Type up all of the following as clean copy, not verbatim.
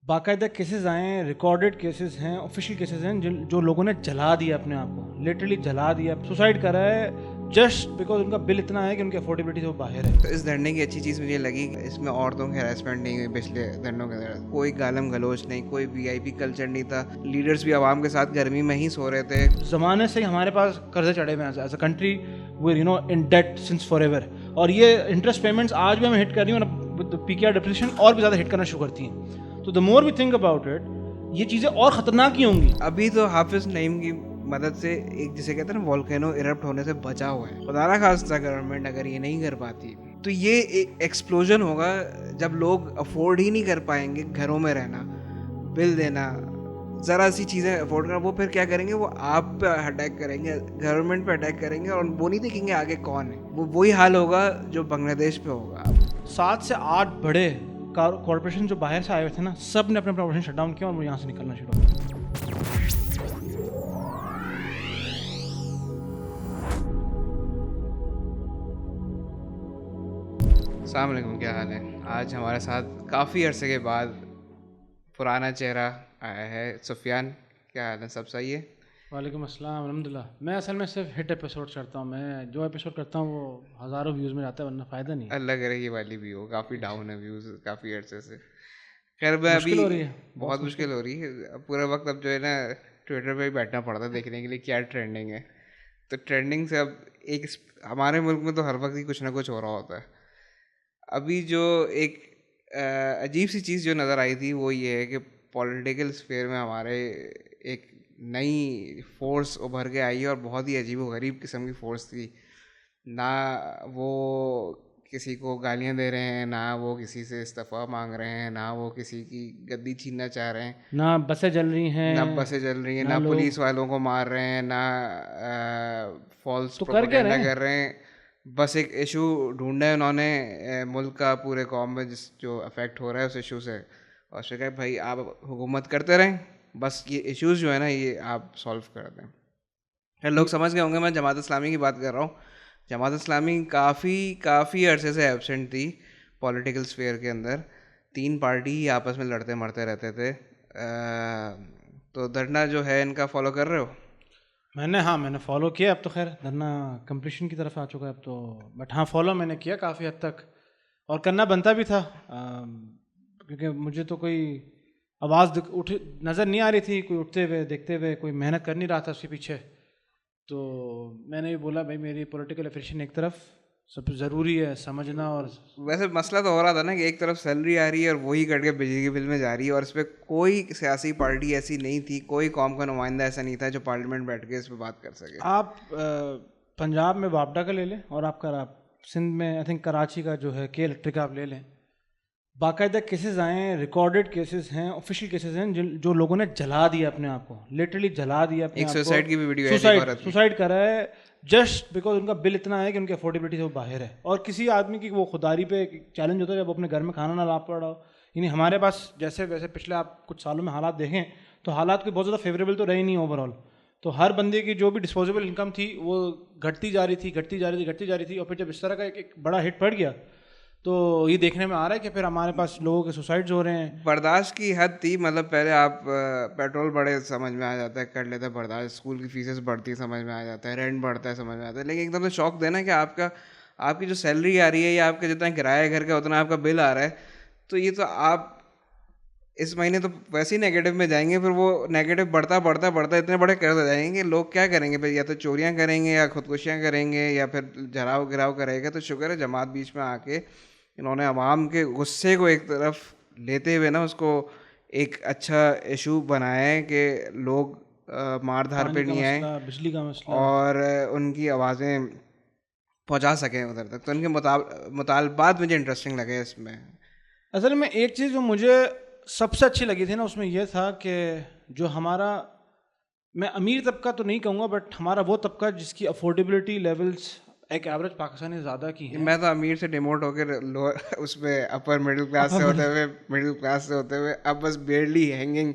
बाकायदा केसेस आए हैं, रिकॉर्डेड केसेस हैं, ऑफिशियल केसेस हैं जो लोगों ने जला दिया अपने आप को, लिटरली जला दिया, सुसाइड करा है जस्ट बिकॉज उनका बिल इतना है कि उनकी अफोर्डेबिलिटी से वो बाहर है। तो इस धरने की अच्छी चीज़ मुझे लगी, इसमें औरतों की हरासमेंट नहीं हुई। पिछले धरनों के दौरान कोई गालम गलोच नहीं, कोई वीआईपी कल्चर नहीं था। लीडर्स भी आवाम के साथ गर्मी में ही सो रहे थे। ज़माने से ही हमारे पास कर्जे चढ़े हुए हैं as a country, we in debt since forever, और ये इंटरेस्ट पेमेंट्स आज भी हमें हिट कर रही हैं और पीकेआर डिप्रेशन और भी ज़्यादा हिट करना शुरू करती हैं। तो the more we think about it, ये चीज़ें और ख़तरनाक ही होंगी। अभी तो हाफिज नईम की मदद से एक, जिसे कहते हैं ना, वोल्केनो इरप्ट होने से बचा हुआ है। खुदा ना खास्ता गवर्नमेंट अगर ये नहीं कर पाती तो ये एक एक्सप्लोजन होगा जब लोग अफोर्ड ही नहीं कर पाएंगे घरों में रहना, बिल देना, ज़रा सी चीज़ें अफोर्ड करना। वो फिर क्या करेंगे, वो आप पे अटैक करेंगे, गवर्नमेंट पे अटैक करेंगे, और वो नहीं देखेंगे आगे कौन है। वो वही हाल होगा जो बांग्लादेश पे होगा। 7 से 8 बड़े कॉर्पोरेशन जो बाहर से आए हुए थे ना, सब ने अपने ऑपरेशन शट डाउन किया और वो यहाँ से निकलना शुरू हो गया। अस्सलाम वालेकुम, क्या हाल है? आज हमारे साथ काफ़ी अरसे के बाद पुराना चेहरा आया है। सुफियान, क्या हाल है? सब सही है? वालेकुम अस्सलाम, अल्हम्दुलिल्लाह। मैं असल में सिर्फ हिट एपिसोड करता हूँ, मैं जो एपिसोड करता हूँ वो हज़ारों व्यूज़ में जाता है, वरना फ़ायदा नहीं है। अल्लाह करे ये वाली भी हो। काफ़ी डाउन है व्यूज़ काफ़ी अरसे से। खैर, मैं अभी मुश्किल हो रही है, बहुत मुश्किल हो रही है। अब पूरा वक्त अब जो है ना, ट्विटर पे ही बैठना पड़ता है देखने के लिए क्या ट्रेंडिंग है। तो ट्रेंडिंग से अब एक हमारे मुल्क में तो हर वक्त ही कुछ ना कुछ हो रहा होता है। अभी जो एक अजीब सी चीज़ जो नज़र आई थी वो ये है कि पॉलिटिकल स्फीयर में हमारे एक नई फोर्स उभर के आई है, और बहुत ही अजीब व गरीब किस्म की फोर्स थी। ना वो किसी को गालियां दे रहे हैं, ना वो किसी से इस्तीफ़ा मांग रहे हैं, ना वो किसी की गद्दी छीनना चाह रहे हैं, ना बसें जल रही ना हैं, बसें जल रही हैं, ना ना लोग, पुलिस वालों को मार रहे हैं, ना फॉल्स तो कर क्या रहे प्रोपेगेंडा हैं? कर रहे हैं। बस एक इशू ढूंढा है उन्होंने, मुल्क का, पूरे कौम में जिस जो अफेक्ट हो रहा है उस इशू से, और उसने कहा भाई आप हुकूमत करते रहें, बस ये इश्यूज जो है ना ये आप सॉल्व कर दें। खैर, लोग समझ गए होंगे मैं जमात इस्लामी की बात कर रहा हूँ। जमात इस्लामी काफ़ी अरसे से एब्सेंट थी पॉलिटिकल स्फीयर के अंदर। 3 पार्टी ही आपस में लड़ते मरते रहते थे। तो धरना जो है इनका फॉलो कर रहे हो? मैंने फॉलो किया। अब तो खैर धरना कंप्लीशन की तरफ आ चुका है अब तो, बट हाँ, फॉलो मैंने किया काफ़ी हद तक, और करना बनता भी था, क्योंकि मुझे तो कोई आवाज़ उठ नज़र नहीं आ रही थी, कोई उठते हुए देखते हुए, कोई मेहनत कर नहीं रहा था उसके पीछे। तो मैंने भी बोला भाई मेरी पॉलिटिकल एफिलिएशन एक तरफ, सब ज़रूरी है समझना। और वैसे मसला तो हो रहा था ना कि एक तरफ सैलरी आ रही है और वही कट के बिजली के बिल में जा रही है, और इस पर कोई सियासी पार्टी ऐसी नहीं थी, कोई कौम का नुमाइंदा ऐसा नहीं था जो पार्लियामेंट बैठ के इस पर बात कर सके। आप पंजाब में वापडा का ले लें, और आपका सिंध में आई थिंक कराची का जो है के इलेक्ट्रिक आप ले लें, बाकायदा केसेस आए हैं, रिकॉर्डेड केसेस हैं, ऑफिशियल केसेस हैं जो लोगों ने जला दिया अपने आप को, लिटरली जला दिया अपने एक आप को। सुसाइड की भी वीडियो है, एक औरत की। सुसाइड करा है जस्ट बिकॉज उनका बिल इतना है कि उनकी अफोर्डेबिलिटी से वो बाहर है, और किसी आदमी की वो खुदारी पे चैलेंज होता है जब वो अपने घर में खाना ना ला पा रहा हो। यानी हमारे पास जैसे वैसे पिछले आप कुछ सालों में हालात देखें तो हालात कोई बहुत ज़्यादा फेवरेबल तो रही नहीं ओवरऑल। तो हर बंदे की जो भी डिस्पोजेबल इनकम थी वो घटती जा रही थी, और फिर जब इस तरह का एक बड़ा हिट पड़ गया तो ये देखने में आ रहा है कि फिर हमारे पास लोगों के सुसाइड्स हो रहे हैं। बर्दाश्त की हद थी, मतलब पहले आप पेट्रोल बढ़े समझ में आ जाता है, कर लेते हैं बर्दाश्त, स्कूल की फीसेस बढ़ती है समझ में आ जाता है, रेंट बढ़ता है समझ में आता है, लेकिन एकदम से शौक देना कि आपकी जो सैलरी आ रही है या आपका जितना किराया घर का उतना आपका बिल आ रहा है, तो ये तो आप इस महीने तो वैसे ही नेगेटिव में जाएंगे, फिर वो नेगेटिव बढ़ता इतने बड़े कर दे जाएंगे। लोग क्या करेंगे फिर? या तो चोरियां करेंगे या खुदकुशियां करेंगे या फिर जराव गिराव करेगा। तो शुक्र है जमात बीच में आके इन्होंने अवाम के गुस्से को एक तरफ लेते हुए ना उसको एक अच्छा इशू बनाया है कि लोग मार धार पे पानी का नहीं आए मसला, बिजली का मसला। और उनकी आवाज़ें पहुंचा सकें उधर तक। तो उनके मुतालबात मुझे इंटरेस्टिंग लगे इसमें। असल में एक चीज़ जो मुझे सबसे अच्छी लगी थी ना उसमें यह था कि जो हमारा, मैं अमीर तबका तो नहीं कहूँगा, बट हमारा वो तबका जिसकी अफोर्डेबिलिटी लेवल्स एक एवरेज पाकिस्तानी ज़्यादा की है। मैं तो अमीर से डिमोट होकर लोअर उसमें अपर मिडिल क्लास से होते हुए, मिडिल क्लास से होते हुए अब बस बेयरली हैंगिंग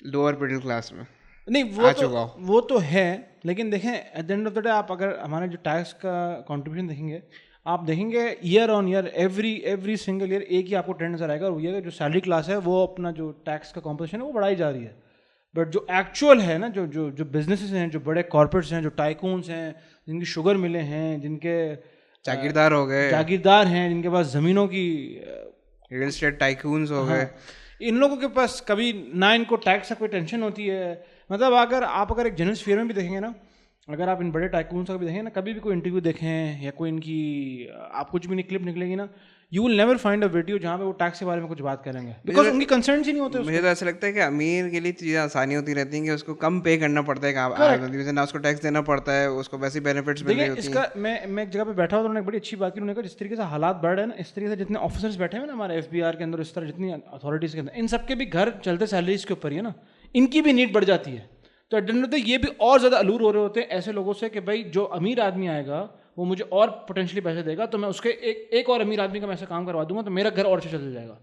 लोअर मिडिल क्लास में नहीं, आ चुका हूँ। वो तो है, लेकिन देखें at the end of the day आप अगर हमारे जो टैक्स का कंट्रीब्यूशन देखेंगे, आप देखेंगे year on year every single year एक ही आपको ट्रेंड नजर आएगा, और ये जो सैलरी क्लास है वो अपना जो टैक्स का कॉम्पोजिशन है वो बढ़ाई जा रही है। बट जो एक्चुअल है ना, जो जो जो बिजनेसेस हैं, जो बड़े कॉर्पोरेट्स हैं, जो टाइकून्स हैं, जिनकी शुगर मिले हैं, जिनके जागीरदार हो गए, जागीरदार हैं, जिनके पास ज़मीनों की रियल एस्टेट टाइकून्स हो हाँ, गए, इन लोगों के पास कभी ना इनको टैक्स का कोई टेंशन होती है। मतलब अगर एक जनरल स्फीयर में भी देखेंगे ना, अगर आप इन बड़े टाइकून्स का भी देखें ना, कभी भी कोई इंटरव्यू देखें या कोई इनकी आप कुछ भी नहीं क्लिप निकलेगी ना, you will never find a video जहाँ पे वो टैक्स के बारे में कुछ बात करेंगे, बिकॉज उनकी कंसर्न्स ही नहीं होते। मुझे तो ऐसा लगता है कि अमीर के लिए चीज़ें आसानी होती रहती हैं कि उसको कम पे करना पड़ता है, ना उसको टैक्स देना पड़ता है, उसको वैसे बेनिफिट्स मिल रही होती हैं। इसका मैं एक जगह पे बैठा हुआ, तो उन्होंने बड़ी अच्छी बात की। उन्होंने कहा जिस तरीके से हालात बढ़ रहे हैं ना, इस तरीके से जितने ऑफिसर्स बैठे हैं ना हमारे FBR के अंदर, इस तरह जितनी अथॉरिटीज़ के अंदर, इन सबके भी घर चलते सैलरीज के ऊपर ही है ना, इनकी भी नीड बढ़ जाती है। तो at the end of the day ये भी और ज़्यादा अलूर हो रहे होते हैं ऐसे लोगों से कि भाई जो अमीर आदमी आएगा वो मुझे और पोटेंशियली पैसे देगा, तो मैं उसके एक और अमीर आदमी का मैं ऐसा काम करवा दूंगा, तो मेरा घर और से चल जाएगा।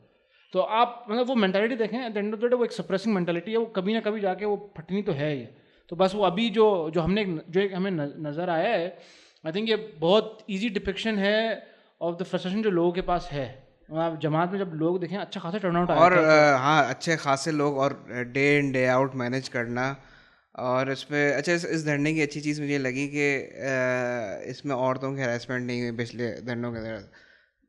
तो आप मतलब वो मेंटालिटी देखें, at the end of the day वो एक सप्रेसिंग मेंटालिटी है, वो कभी ना कभी जाके वो फटनी तो है ही। तो बस वो अभी जो एक हमें नज़र आया है, आई थिंक ये बहुत ईजी डिपिक्शन है ऑफ द फ्रस्ट्रेशन जो लोगों के पास है। आप जमात में जब लोग देखें अच्छा खासा टर्नआउट आया और हाँ, अच्छे खासे लोग, और day in day out manage करना। और इसमें अच्छा, इस धरने की अच्छी चीज़ मुझे लगी कि इसमें औरतों की हरासमेंट नहीं हुई पिछले धरनों के अंदर,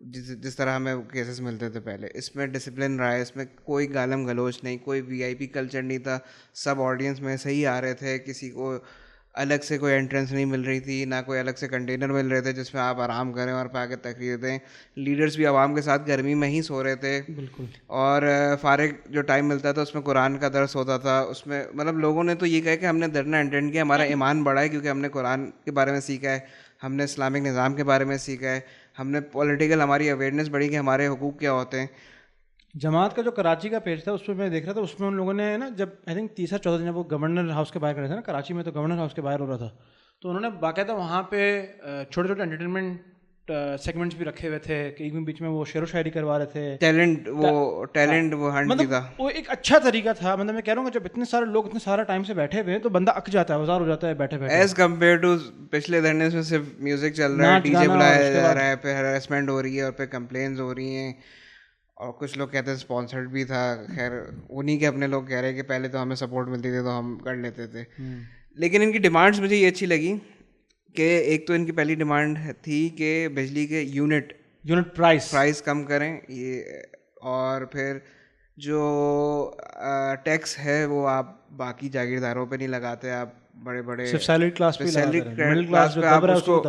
जिस तरह हमें केसेस मिलते थे पहले। इसमें डिसिप्लिन रहा है, इसमें कोई गालम गलोच नहीं, कोई VIP कल्चर नहीं था, सब ऑडियंस में सही आ रहे थे, किसी को अलग से कोई एंट्रेंस नहीं मिल रही थी, ना कोई अलग से कंटेनर मिल रहे थे जिसमें आप आराम करें और आके तकरीर दें। लीडर्स भी आवाम के साथ गर्मी में ही सो रहे थे, बिल्कुल। और फारिग जो टाइम मिलता था उसमें कुरान का दर्स होता था। उसमें मतलब लोगों ने तो ये कहा कि हमने धरना अटेंड किया, हमारा ईमान बढ़ा है क्योंकि हमने कुरान के बारे में सीखा है, हमने इस्लामिक निज़ाम के बारे में सीखा है, हमने पॉलिटिकल हमारी अवेयरनेस बढ़ी कि हमारे हुकूक क्या होते हैं। जमात का जो कराची का पेज था उस पर मैं देख रहा था, उसमें उन लोगों ने ना, जब आई थिंक 3-14 दिन जब वो गवर्नर हाउस के बाहर खड़े थे ना, कराची में तो गवर्नर हाउस के बाहर हो रहा था, तो उन्होंने बाकायदा वहाँ पे छोटे छोटे एंटरटेनमेंट सेगमेंट्स भी रखे हुए थे कि एक बीच में वो शेरो शायरी करवा रहे थे, टैलेंट वो हंट भी था। वो एक अच्छा तरीका था। मतलब मैं कह रहा हूँ जब इतने सारे लोग इतने सारा टाइम से बैठे हुए हैं तो बंदा अक जाता है, बाजार हो जाता है बैठे बैठे, एज कम्पेयर टू पिछले धरने में सिर्फ म्यूजिक चल रहा है, DJ बुलाया जा रहा है, फिर हरासमेंट हो रही है और फिर कंप्लेन्स हो रही हैं, और कुछ लोग कहते हैं स्पॉन्सर्ड भी था। खैर उन्हीं के अपने लोग कह रहे हैं कि पहले तो हमें सपोर्ट मिलती थी तो हम कर लेते थे। लेकिन इनकी डिमांड्स मुझे ये अच्छी लगी कि एक तो इनकी पहली डिमांड थी कि बिजली के यूनिट प्राइस कम करें ये, और फिर जो टैक्स है वो आप बाकी जागीरदारों पे नहीं लगाते, आप बड़े बड़े सिर्फ सैलरी क्लास पे आप उसको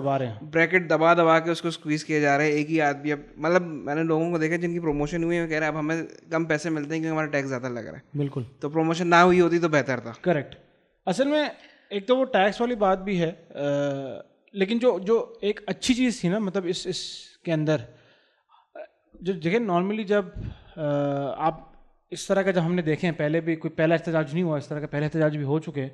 ब्रैकेट दबा के उसको स्क्वीज किए जा रहे हैं। एक ही आदमी, अब मतलब मैंने लोगों को देखा जिनकी प्रमोशन हुई है, कह रहे हैं अब हमें कम पैसे मिलते हैं क्योंकि हमारा टैक्स ज़्यादा लग रहा है। बिल्कुल, तो प्रमोशन ना हुई होती तो बेहतर था। करेक्ट। असल में एक तो वो टैक्स वाली बात भी है, लेकिन जो एक अच्छी चीज़ थी ना, मतलब इसके अंदर जो जगह नॉर्मली जब आप इस तरह का जब हमने देखे हैं, पहले भी कोई पहला एहतजाज नहीं हुआ इस तरह का, पहले एहतजाज भी हो चुके,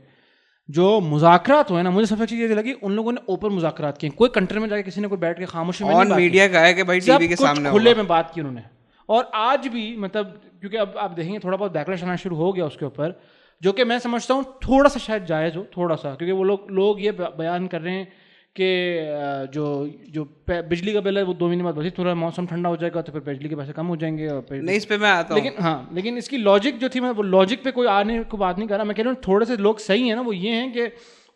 जो मुज़ाकरात हुए ना, मुझे सबसे अच्छी चीज़ लगी उन लोगों ने ओपन मुज़ाकरात किए। कोई कंट्री में जाके किसी ने कोई बैठ के खामोशी में ऑन मीडिया का है कि भाई टीवी के सामने खुले में बात की उन्होंने। और आज भी मतलब क्योंकि अब आप देखेंगे थोड़ा बहुत बैकलैश आना शुरू हो गया उसके ऊपर, जो कि मैं समझता हूँ थोड़ा सा शायद जायज़ हो, थोड़ा सा, क्योंकि वो लोग ये बयान कर रहे हैं कि जो बिजली का बिल है वो 2 महीने बाद बढ़ी, थोड़ा मौसम ठंडा हो जाएगा तो फिर बिजली के पैसे कम हो जाएंगे। और फिर नहीं, इस पे मैं आता हूँ, लेकिन हाँ, लेकिन इसकी लॉजिक जो थी, मैं वो लॉजिक पे कोई आने को बात नहीं कर रहा। मैं कह रहा हूँ थोड़े से लोग सही हैं ना, वो ये हैं कि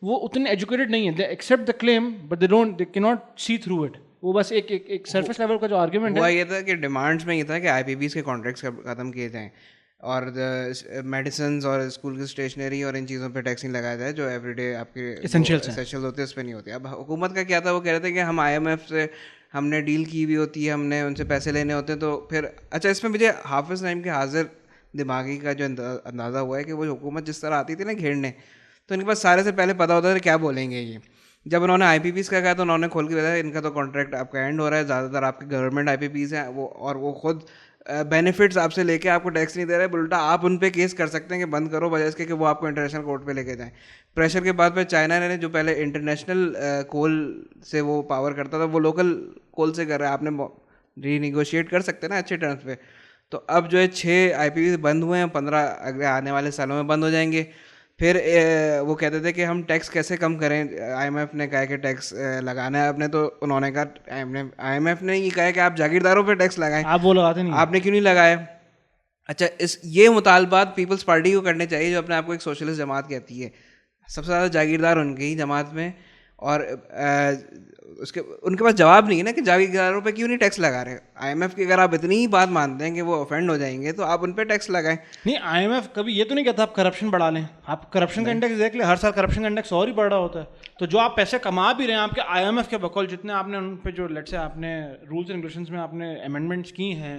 वो उतने एजुकेटेड नहीं है, they accept the claim but they can not see through it. वो बस एक सरफेस लेवल का जो आर्ग्यूमेंट है, ये था कि डिमांड्स में ये था कि IPPs के कॉन्ट्रैक्ट्स खत्म किए जाएं और मेडिसिन और स्कूल की स्टेशनरी और इन चीज़ों पे टैक्स नहीं लगाया जाए जो एवरीडे आपके एसेंशियल होते हैं, उस पर नहीं होती। अब हुकूमत का क्या था, वो कह रहे थे कि हम IMF से हमने डील की हुई होती है, हमने उनसे पैसे लेने होते हैं, तो फिर अच्छा इसमें मुझे हाफिज़ नईम के हाजिर दिमागी का जो अंदाज़ा हुआ है कि वो हुकूमत जिस तरह आती थी ना घेरने, तो इनके पास सारे से पहले पता होता था क्या बोलेंगे ये। जब उन्होंने IPPs का कहा तो उन्होंने खोल के बताया इनका तो कॉन्ट्रैक्ट आपका एंड हो रहा है, ज़्यादातर आपके गवर्नमेंट IPPs हैं वो, और वो खुद बेनिफिट्स आपसे लेके आपको टैक्स नहीं दे रहे, उल्टा आप उन पे केस कर सकते हैं कि बंद करो, बजाय इसके कि वो आपको इंटरनेशनल कोर्ट पे लेके जाएं। प्रेशर के बाद पे चाइना ने जो पहले इंटरनेशनल कोल से वो पावर करता था वो लोकल कोल से कर रहा है, आपने रीनिगोशिएट कर सकते हैं ना अच्छे टर्म्स पे। तो अब जो है 6 IPPs बंद हुए हैं, 15 अगले आने वाले सालों में बंद हो जाएंगे। फिर वो कहते थे कि हम टैक्स कैसे कम करें, IMF ने कहा कि टैक्स लगाना है आपने, तो उन्होंने कहा IMF ने ये कहा कि आप जागीरदारों पे टैक्स लगाएं, आप वो लगाते नहीं, आपने क्यों नहीं लगाया? अच्छा, ये मुतालबात पीपल्स पार्टी को करने चाहिए जो अपने आप को एक सोशलिस्ट जमात कहती है। सबसे ज़्यादा जागीरदार उनकी ही जमात में, और उसके उनके पास जवाब नहीं है ना कि जागीरदारों पे क्यों नहीं टैक्स लगा रहे। IMF की अगर आप इतनी ही बात मानते हैं कि वो ऑफेंड हो जाएंगे तो आप उन पे टैक्स लगाएं। नहीं IMF कभी ये तो नहीं कहता आप करप्शन बढ़ा लें, आप करप्शन का इंडेक्स देख ले, हर साल करप्शन का इंडेक्स और ही बढ़ रहा होता है। तो जो आप पैसे कमा भी रहे हैं आपके IMF के बकौल, जितने आपने उन पे जो लेट्स से आपने रूल्स एंड रेगुलेशंस में आपने अमेंडमेंट्स की हैं,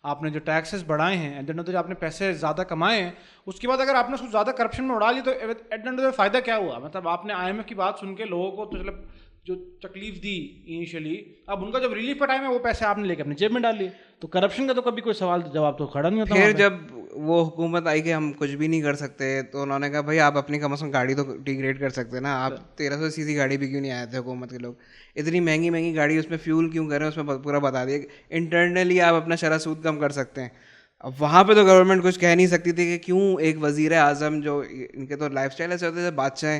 आपने जो टैक्सेस बढ़ाए हैं, at the end of the day आपने पैसे ज़्यादा कमाए हैं, उसके बाद अगर आपने उसको ज़्यादा करप्शन में उड़ा लिया तो at the end of the day फ़ायदा क्या हुआ? मतलब आपने IMF की बात सुन के लोगों को तो मतलब जो तकलीफ दी इनिशियली, अब उनका जब रिलीफ का टाइम है वो पैसे आपने लेके अपनी जेब में डाल लिए, तो करप्शन का तो कभी कोई सवाल जवाब तो खड़ा नहीं होता। फिर जब वो हुकूमत आई कि हम कुछ भी नहीं कर सकते, तो उन्होंने कहा भाई आप अपनी कम से कम गाड़ी तो डिग्रेड कर सकते हैं ना, आप 1300 सीसी गाड़ी भी क्यों नहीं आए थे हुकूमत के लोग, इतनी महंगी महंगी गाड़ी उसमें फ्यूल क्यों कर रहे हैं, उसमें पूरा बता दिया। इंटरनली आप अपना शरह सूद कम कर सकते हैं। अब वहाँ पे तो गवर्नमेंट कुछ कह नहीं सकती थी कि क्यों एक वज़ीर आज़म जो इनके तो लाइफ स्टाइल ऐसे होते थे बादशाह,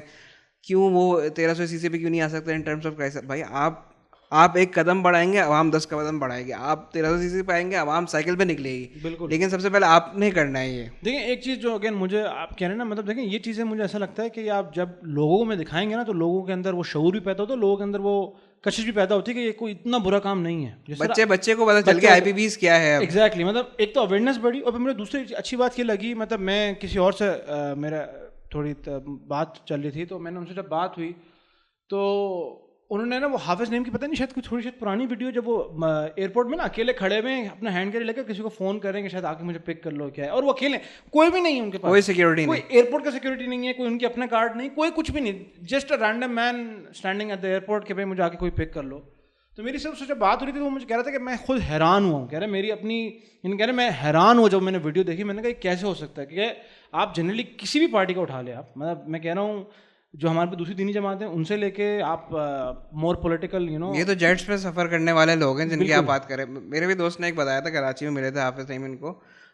क्यों वो 1300 सीसी पे क्यों नहीं आ सकते इन टर्म्स ऑफ क्राइसिस। भाई आप एक कदम बढ़ाएंगे, आवाम 10 कदम बढ़ाएगी। आप 1300 सीसी पे आएंगे, आवाम साइकिल पे निकलेगी, बिल्कुल। लेकिन सबसे पहले आपने करना है ये। देखिए एक चीज़ जो अगेन मुझे आप कह रहे हैं ना, मतलब देखिए ये चीज़ें मुझे ऐसा लगता है कि आप जब लोगों में दिखाएंगे ना तो लोगों के अंदर वो शऊर भी पैदा होता है, लोगों के अंदर वो कशिश भी पैदा होती है कि ये कोई इतना बुरा काम नहीं है। बच्चे को पता चल गया IPBs क्या है। एग्जैक्टली, मतलब एक तो अवेयरनेस बढ़ी, और फिर मुझे दूसरी अच्छी बात ये लगी, मतलब मैं किसी और से मेरा थोड़ी बात चल रही थी, तो मैंने उनसे जब बात हुई तो उन्होंने ना वो हाफिज नईम की पता नहीं शायद कोई थोड़ी शायद पुरानी वीडियो, जब वो एयरपोर्ट में ना अकेले खड़े हुए अपना हैंड कैरी लेकर किसी को फ़ोन करेंगे शायद आके मुझे पिक कर लो क्या है, और वो अकेले, कोई भी नहीं है उनके पास, कोई सिक्योरिटी नहीं, कोई एयरपोर्ट का सिक्योरिटी नहीं है, कोई उनके अपना कार्ड नहीं, कोई कुछ भी नहीं, just a random man standing at the airport के भाई मुझे आके कोई पिक कर लो। तो मेरी सिर्फ जब बात हो रही थी तो वो मुझे कह रहा था कि मैं खुद हैरान हुआ हूँ, कह रहे मेरी अपनी इन कह रहे मैं हैरान हुआ जब मैंने वीडियो देखी। मैंने कहा कैसे हो सकता है, क्योंकि आप जनरली किसी भी पार्टी का उठा ले, आप मतलब मैं कह रहा हूँ जो हमारे पे दूसरी दीनी जमात है उनसे लेके आप मोर पॉलिटिकल ये तो जेट्स पे सफ़र करने वाले लोग हैं जिनकी आप बात करें। मेरे भी दोस्त ने एक बताया था, कराची में मिले थे हाफिज नईम, इनको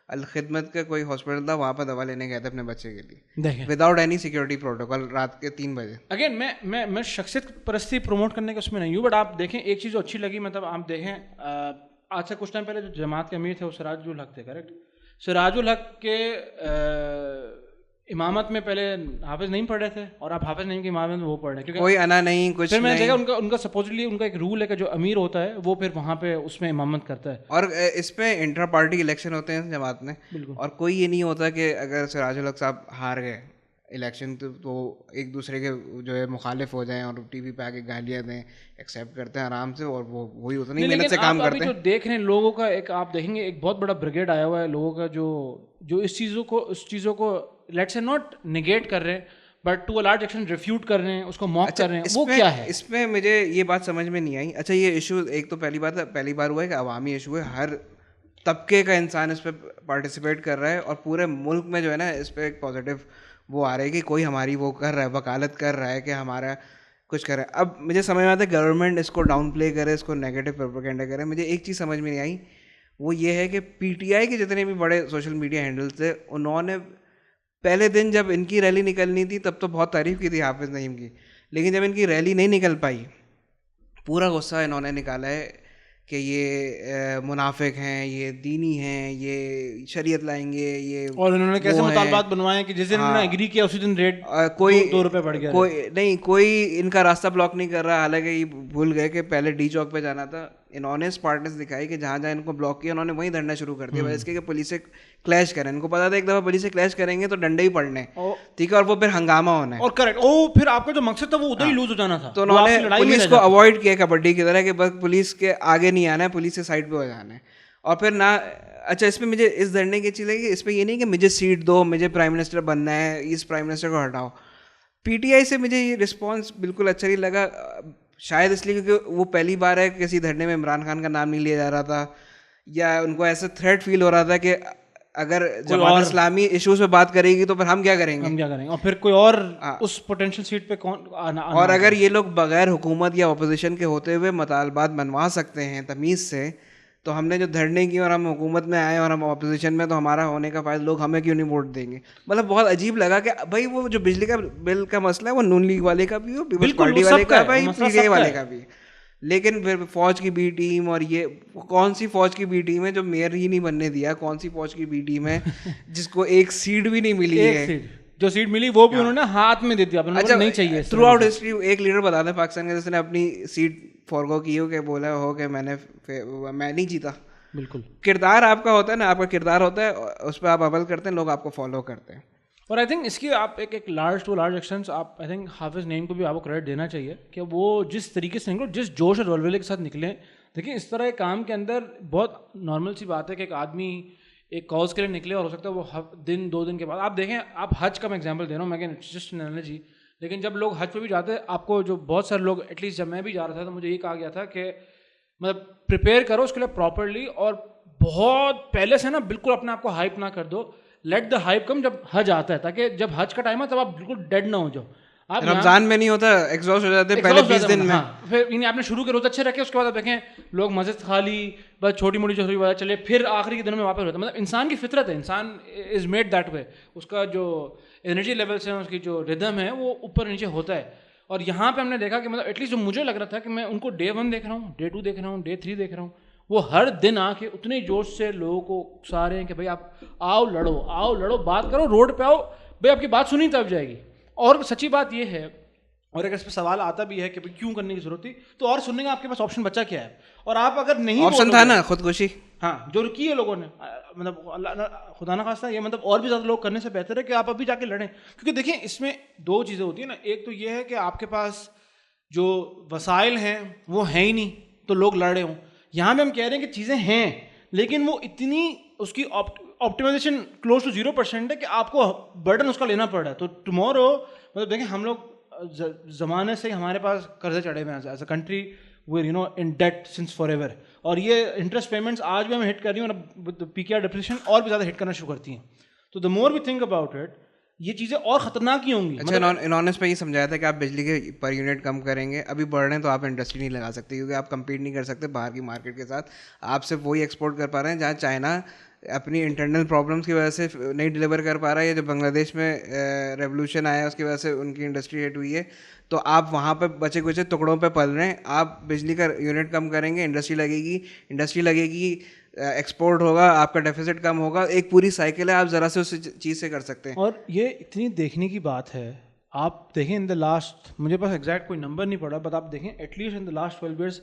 अल खिदमत का कोई हॉस्पिटल था, वहाँ पर दवा लेने गए थे अपने बच्चे के लिए, विदाउट एनी सिक्योरिटी प्रोटोकॉल, रात के 3 बजे। अगेन मैं शख्सियत परस्ती प्रमोट करने के उसमें नहीं हूँ, बट आप देखें एक चीज़ अच्छी लगी, मतलब आप देखें आज से कुछ टाइम पहले जो जमात के अमीर थे वो सिराजुल हक थे, करेक्ट? सिराजुल हक के इमामत में पहले हाफिज नहीं पढ़ रहे थे, और आप हाफिज नहीं की इमामत में वो पढ़ रहे हैं, क्योंकि कोई अना नहीं कुछ। फिर मैंने देखा उनका सपोजिटली उनका एक रूल है कि जो अमीर होता है वो फिर वहाँ पे उसमें इमामत करता है, और इस पे इंटर पार्टी इलेक्शन होते हैं जमात में, और कोई ये नहीं होता कि अगर सिराजुल हक साहब हार गए इलेक्शन तो एक दूसरे के जो है मुखालिफ हो जाएं और टीवी पे आके गालियाँ दें, एक्सेप्ट करते हैं आराम से, और वो वही होता नहीं, मेहनत से काम करते हैं। जो देख रहे हैं लोगों का एक, आप देखेंगे एक बहुत बड़ा ब्रिगेड आया हुआ है लोगों का जो इस चीज़ों को लेट्स से नॉट निगेट कर रहे हैं, but to a large extent refute कर रहे हैं, उसको मॉक कर रहे हैं। वो क्या है इसमें मुझे ये बात समझ में नहीं आई। अच्छा, ये इशू एक तो पहली बार हुआ है कि अवामी इशू है, हर तबके का इंसान इस पर पार्टिसिपेट कर रहा है, और पूरे मुल्क में जो है ना इस पर एक पॉजिटिव वो आ रहा है कि कोई हमारी वो कर रहा है, वकालत कर रहा है कि हमारा कुछ कर रहा है। अब मुझे समझ में आता है गवर्नमेंट इसको डाउन प्ले करे, इसको नेगेटिव प्रोपेगेंडा करे। मुझे एक चीज़ समझ में नहीं आई, वो ये है कि PTI के जितने भी बड़े सोशल मीडिया हैंडल्स थे, उन्होंने पहले दिन जब इनकी रैली निकलनी थी तब तो बहुत तारीफ़ की थी हाफिज नईम की, लेकिन जब इनकी रैली नहीं निकल पाई पूरा गुस्सा इन्होंने निकाला है कि ये मुनाफिक हैं, ये दीनी हैं, ये शरीयत लाएंगे, ये, और उन्होंने कैसे मुतालबात बनवाए कि जिस दिन उन्होंने एग्री किया उसी दिन रेट कोई 2 रुपये बढ़ गया, कोई इनका रास्ता ब्लॉक नहीं कर रहा। हालांकि ये भूल गए कि पहले D चौक पे जाना था। इन्होंने स्मार्टनेस दिखाई कि जहाँ जहाँ इनको ब्लॉक किया उन्होंने वहीं धरना शुरू कर दिया, वजह इसके कि पुलिस से क्लैश करें। इनको पता था एक दफ़ा पुलिस से क्लैश करेंगे तो डंडे ही पड़ने, ठीक है, और वो फिर हंगामा होना है, और करेक्ट, फिर आपका जो मकसद था वो उधर ही लूज हो जाना था। तो उन्होंने पुलिस को अवॉइड किया कबड्डी की तरह कि बस पुलिस के आगे नहीं आना है, पुलिस के साइड पे हो जाना है। और फिर ना, अच्छा, इसमें मुझे इस धरने की चीज़ लगी, इसमें ये नहीं कि मुझे सीट दो, मुझे प्राइम मिनिस्टर बनना है, इस प्राइम मिनिस्टर को हटाओ। PTI से मुझे ये रिस्पॉन्स बिल्कुल अच्छा नहीं लगा, शायद इसलिए क्योंकि वो पहली बार है किसी धरने में इमरान खान का नाम नहीं लिया जा रहा था, या उनको ऐसा थ्रेट फील हो रहा था कि अगर जमात इस्लामी इश्यूज पे बात करेगी तो फिर हम क्या करेंगे, और फिर कोई और उस पोटेंशियल सीट पे कौन आना। और अगर ये लोग बगैर हुकूमत या अपोजिशन के होते हुए मुतालबात बनवा सकते हैं तमीज़ से, तो हमने जो धरने की और हम हुकूमत में आए और हम ऑपोजिशन में, तो हमारा होने का फायदा लोग हमें क्यों नहीं वोट देंगे। मतलब बहुत अजीब लगा कि भाई वो जो बिजली का बिल का मसला है वो नून लीग वाले का भी हो, पीपल्स पार्टी वाले का, भाई पीटीआई वाले का भी, लेकिन फिर फौज की बी टीम, और ये कौन सी फौज की बी टीम है जो मेयर ही नहीं बनने दिया, कौन सी फौज की बी टीम है जिसको एक सीट भी नहीं मिली है, जो सीट मिली वो भी उन्होंने हाथ में दे दिया। अच्छा, नहीं चाहिए। थ्रू आउट हिस्ट्री एक लीडर बता दें पाकिस्तान के जिसने अपनी सीट फॉरगो की हो, के बोला हो कि मैं नहीं जीता। बिल्कुल, किरदार आपका होता है ना, आपका किरदार होता है, उस पर आप अमल करते हैं, लोग आपको फॉलो करते हैं। और आई थिंक इसकी आप एक लार्ज टू लार्ज एक्सटेंट आप आई थिंक हाफिज नईम को भी आपको क्रेडिट देना चाहिए कि वो जिस तरीके से निकले, जिस जोश और वलवले के साथ निकले। देखिए, इस तरह के काम के अंदर बहुत नॉर्मल सी बात है कि एक आदमी एक कॉज के लिए निकले और हो सकता है वो दिन 2 दिन के बाद, आप देखें, आप हज का मैं एग्जांपल दे रहा हूँ, मैं जस्ट एन एनालॉजी, लेकिन जब लोग हज पे भी जाते हैं, आपको जो बहुत सारे लोग, एटलीस्ट जब मैं भी जा रहा था तो मुझे ये कहा गया था कि मतलब प्रिपेयर करो उसके लिए प्रॉपरली, और बहुत पहले से ना बिल्कुल अपने आप को हाइप ना कर दो, लेट द हाइप कम जब हज आता है, ताकि जब हज का टाइम है तब आप बिल्कुल डेड ना हो जाओ। आप रमजान में नहीं होता, एग्जॉस्ट हो जाते पहले 20 दिन में। हाँ, फिर इन्हें आपने शुरू के रोज अच्छे रखे, उसके बाद आप देखें लोग मस्जिद खाली, बस छोटी मोटी छोटी बात चले, फिर आखिरी के दिनों में वापस होता है। मतलब इंसान की फितरत है, इंसान इज मेड दैट वे, उसका जो एनर्जी लेवल्स हैं, उसकी जो रिदम है वो ऊपर नीचे होता है। और यहाँ पे हमने देखा कि मतलब एटलीस्ट जो मुझे लग रहा था कि मैं उनको डे 1 देख रहा हूँ, डे 2 देख रहा हूँ, डे 3 देख रहा हूँ, वो हर दिन आके उतने जोश से लोगों को उकसा रहे हैं कि भाई आप आओ लड़ो, बात करो, रोड पे आओ, भाई आपकी बात सुनी तब जाएगी। और सच्ची बात ये है, और अगर इस पर सवाल आता भी है कि भाई क्यों करने की जरूरत थी, तो और सुनने का आपके पास ऑप्शन बचा क्या है? और आप अगर नहीं, ऑप्शन था ना खुदकुशी, हाँ, जो की है लोगों ने, मतलब अल्लाह खुदा ना खास्ता, ये मतलब और भी ज़्यादा लोग करने से बेहतर है कि आप अभी जाके लड़ें। क्योंकि देखिए, इसमें 2 चीज़ें होती है ना, एक तो ये है कि आपके पास जो वसाइल हैं वो हैं ही नहीं, तो लोग लड़ रहे हों। यहाँ में हम कह रहे हैं कि चीज़ें हैं, लेकिन वो इतनी उसकी ऑप्टिमाइजेशन क्लोज टू 0% है कि आपको बर्डन उसका लेना पड़ रहा है। तो टुमारो, मतलब देखें, हम लोग ज़माने से हमारे पास कर्जे चढ़े हुए हैं as a country, we you know in debt since forever, और ये इंटरेस्ट पेमेंट्स आज भी हमें हिट कर रही हैं, और पीकेआर डिप्रेशन और भी ज़्यादा हिट करना शुरू करती हैं। तो the more we think about it, ये चीज़ें और ख़तरनाक ही होंगी। अच्छा, इन्होंने पे ये समझाया था कि आप बिजली के पर यूनिट कम करेंगे, अभी बढ़ रहे हैं तो आप इंडस्ट्री नहीं लगा सकते, क्योंकि आप कम्पीट नहीं कर सकते बाहर की मार्केट के साथ। आप सिर्फ वही एक्सपोर्ट कर पा रहे हैं जहाँ चाइना अपनी इंटरनल प्रॉब्लम्स की वजह से नहीं डिलीवर कर पा रहा है, या जो बांग्लादेश में रेवोल्यूशन आया उसकी वजह से उनकी इंडस्ट्री हिट हुई है, तो आप वहाँ पे बचे कुछ टुकड़ों पे पल रहे हैं। आप बिजली का यूनिट कम करेंगे, इंडस्ट्री लगेगी, एक्सपोर्ट होगा, आपका डेफिसिट कम होगा, एक पूरी साइकिल है, आप ज़रा से उस चीज़ से कर सकते हैं। और ये इतनी देखने की बात है, आप देखें इन द लास्ट, मुझे पास एग्जैक्ट कोई नंबर नहीं पड़ा, बट आप देखें at least in the last 12 years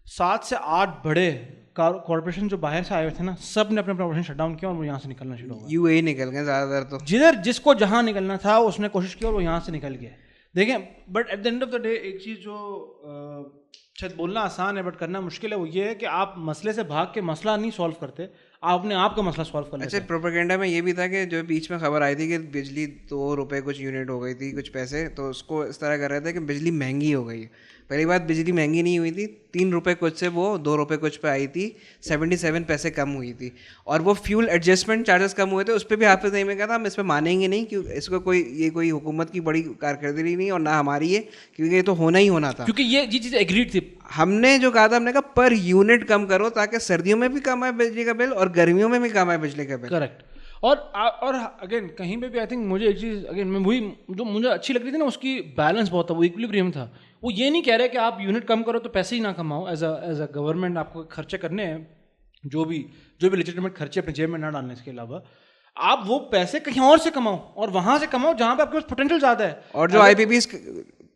7 से 8 बड़े कॉर्पोरेशन जो बाहर से आए हुए थे ना, सब ने अपने ऑपरेशन शट डाउन किया और वो यहाँ से निकलना शुरू हो गया। यूएई निकल गए ज़्यादातर, तो जिसको जहाँ निकलना था उसने कोशिश की और वो यहाँ से निकल गया। देखें, but at the end of the day एक चीज़ जो शायद बोलना आसान है बट करना मुश्किल है, वो ये है कि आप मसले से भाग के मसला नहीं सॉल्व करते, आप अपने आप का मसला सॉल्व कर लेते हैं। अच्छा, प्रोपेगेंडा में ये भी था कि जो बीच में खबर आई थी कि बिजली 2 रुपये कुछ यूनिट हो गई थी, कुछ पैसे, तो उसको इस तरह कर रहे थे कि बिजली महंगी हो गई है। पहली बात, बिजली महंगी नहीं हुई थी, 3 रुपये कुछ से वो 2 रुपये कुछ पे आई थी, 77 पैसे कम हुई थी। और वो फ्यूल एडजस्टमेंट चार्जेस कम हुए थे, उस पर भी हाफिज नईम ने कहा था हम इस पर मानेंगे नहीं, क्योंकि इसको कोई हुकूमत की बड़ी कारकर्दगी नहीं और ना हमारी है, क्योंकि ये तो होना ही होना था, क्योंकि ये चीज़ एग्रीड थी। हमने जो कहा था, हमने कहा पर यूनिट कम करो ताकि सर्दियों में भी कम आए बिजली का बिल और गर्मियों में भी कम आए बिजली का बिल। करेक्ट। और अगेन कहीं पे भी आई थिंक मुझे एक चीज़ अगेन मैं वही जो मुझे अच्छी लग रही थी ना, उसकी बैलेंस बहुत था, वो इक्विलिब्रियम था। वो ये नहीं कह रहे कि आप यूनिट कम करो तो पैसे ही ना कमाओ, एज अ गवर्नमेंट आपको खर्चे करने हैं, जो भी लेजिटिमेट खर्चे अपने जेब में ना डालने, इसके अलावा आप वो पैसे कहीं और से कमाओ, और वहाँ से कमाओ जहाँ पे आपके पास पोटेंशियल ज़्यादा है। और जो IPPs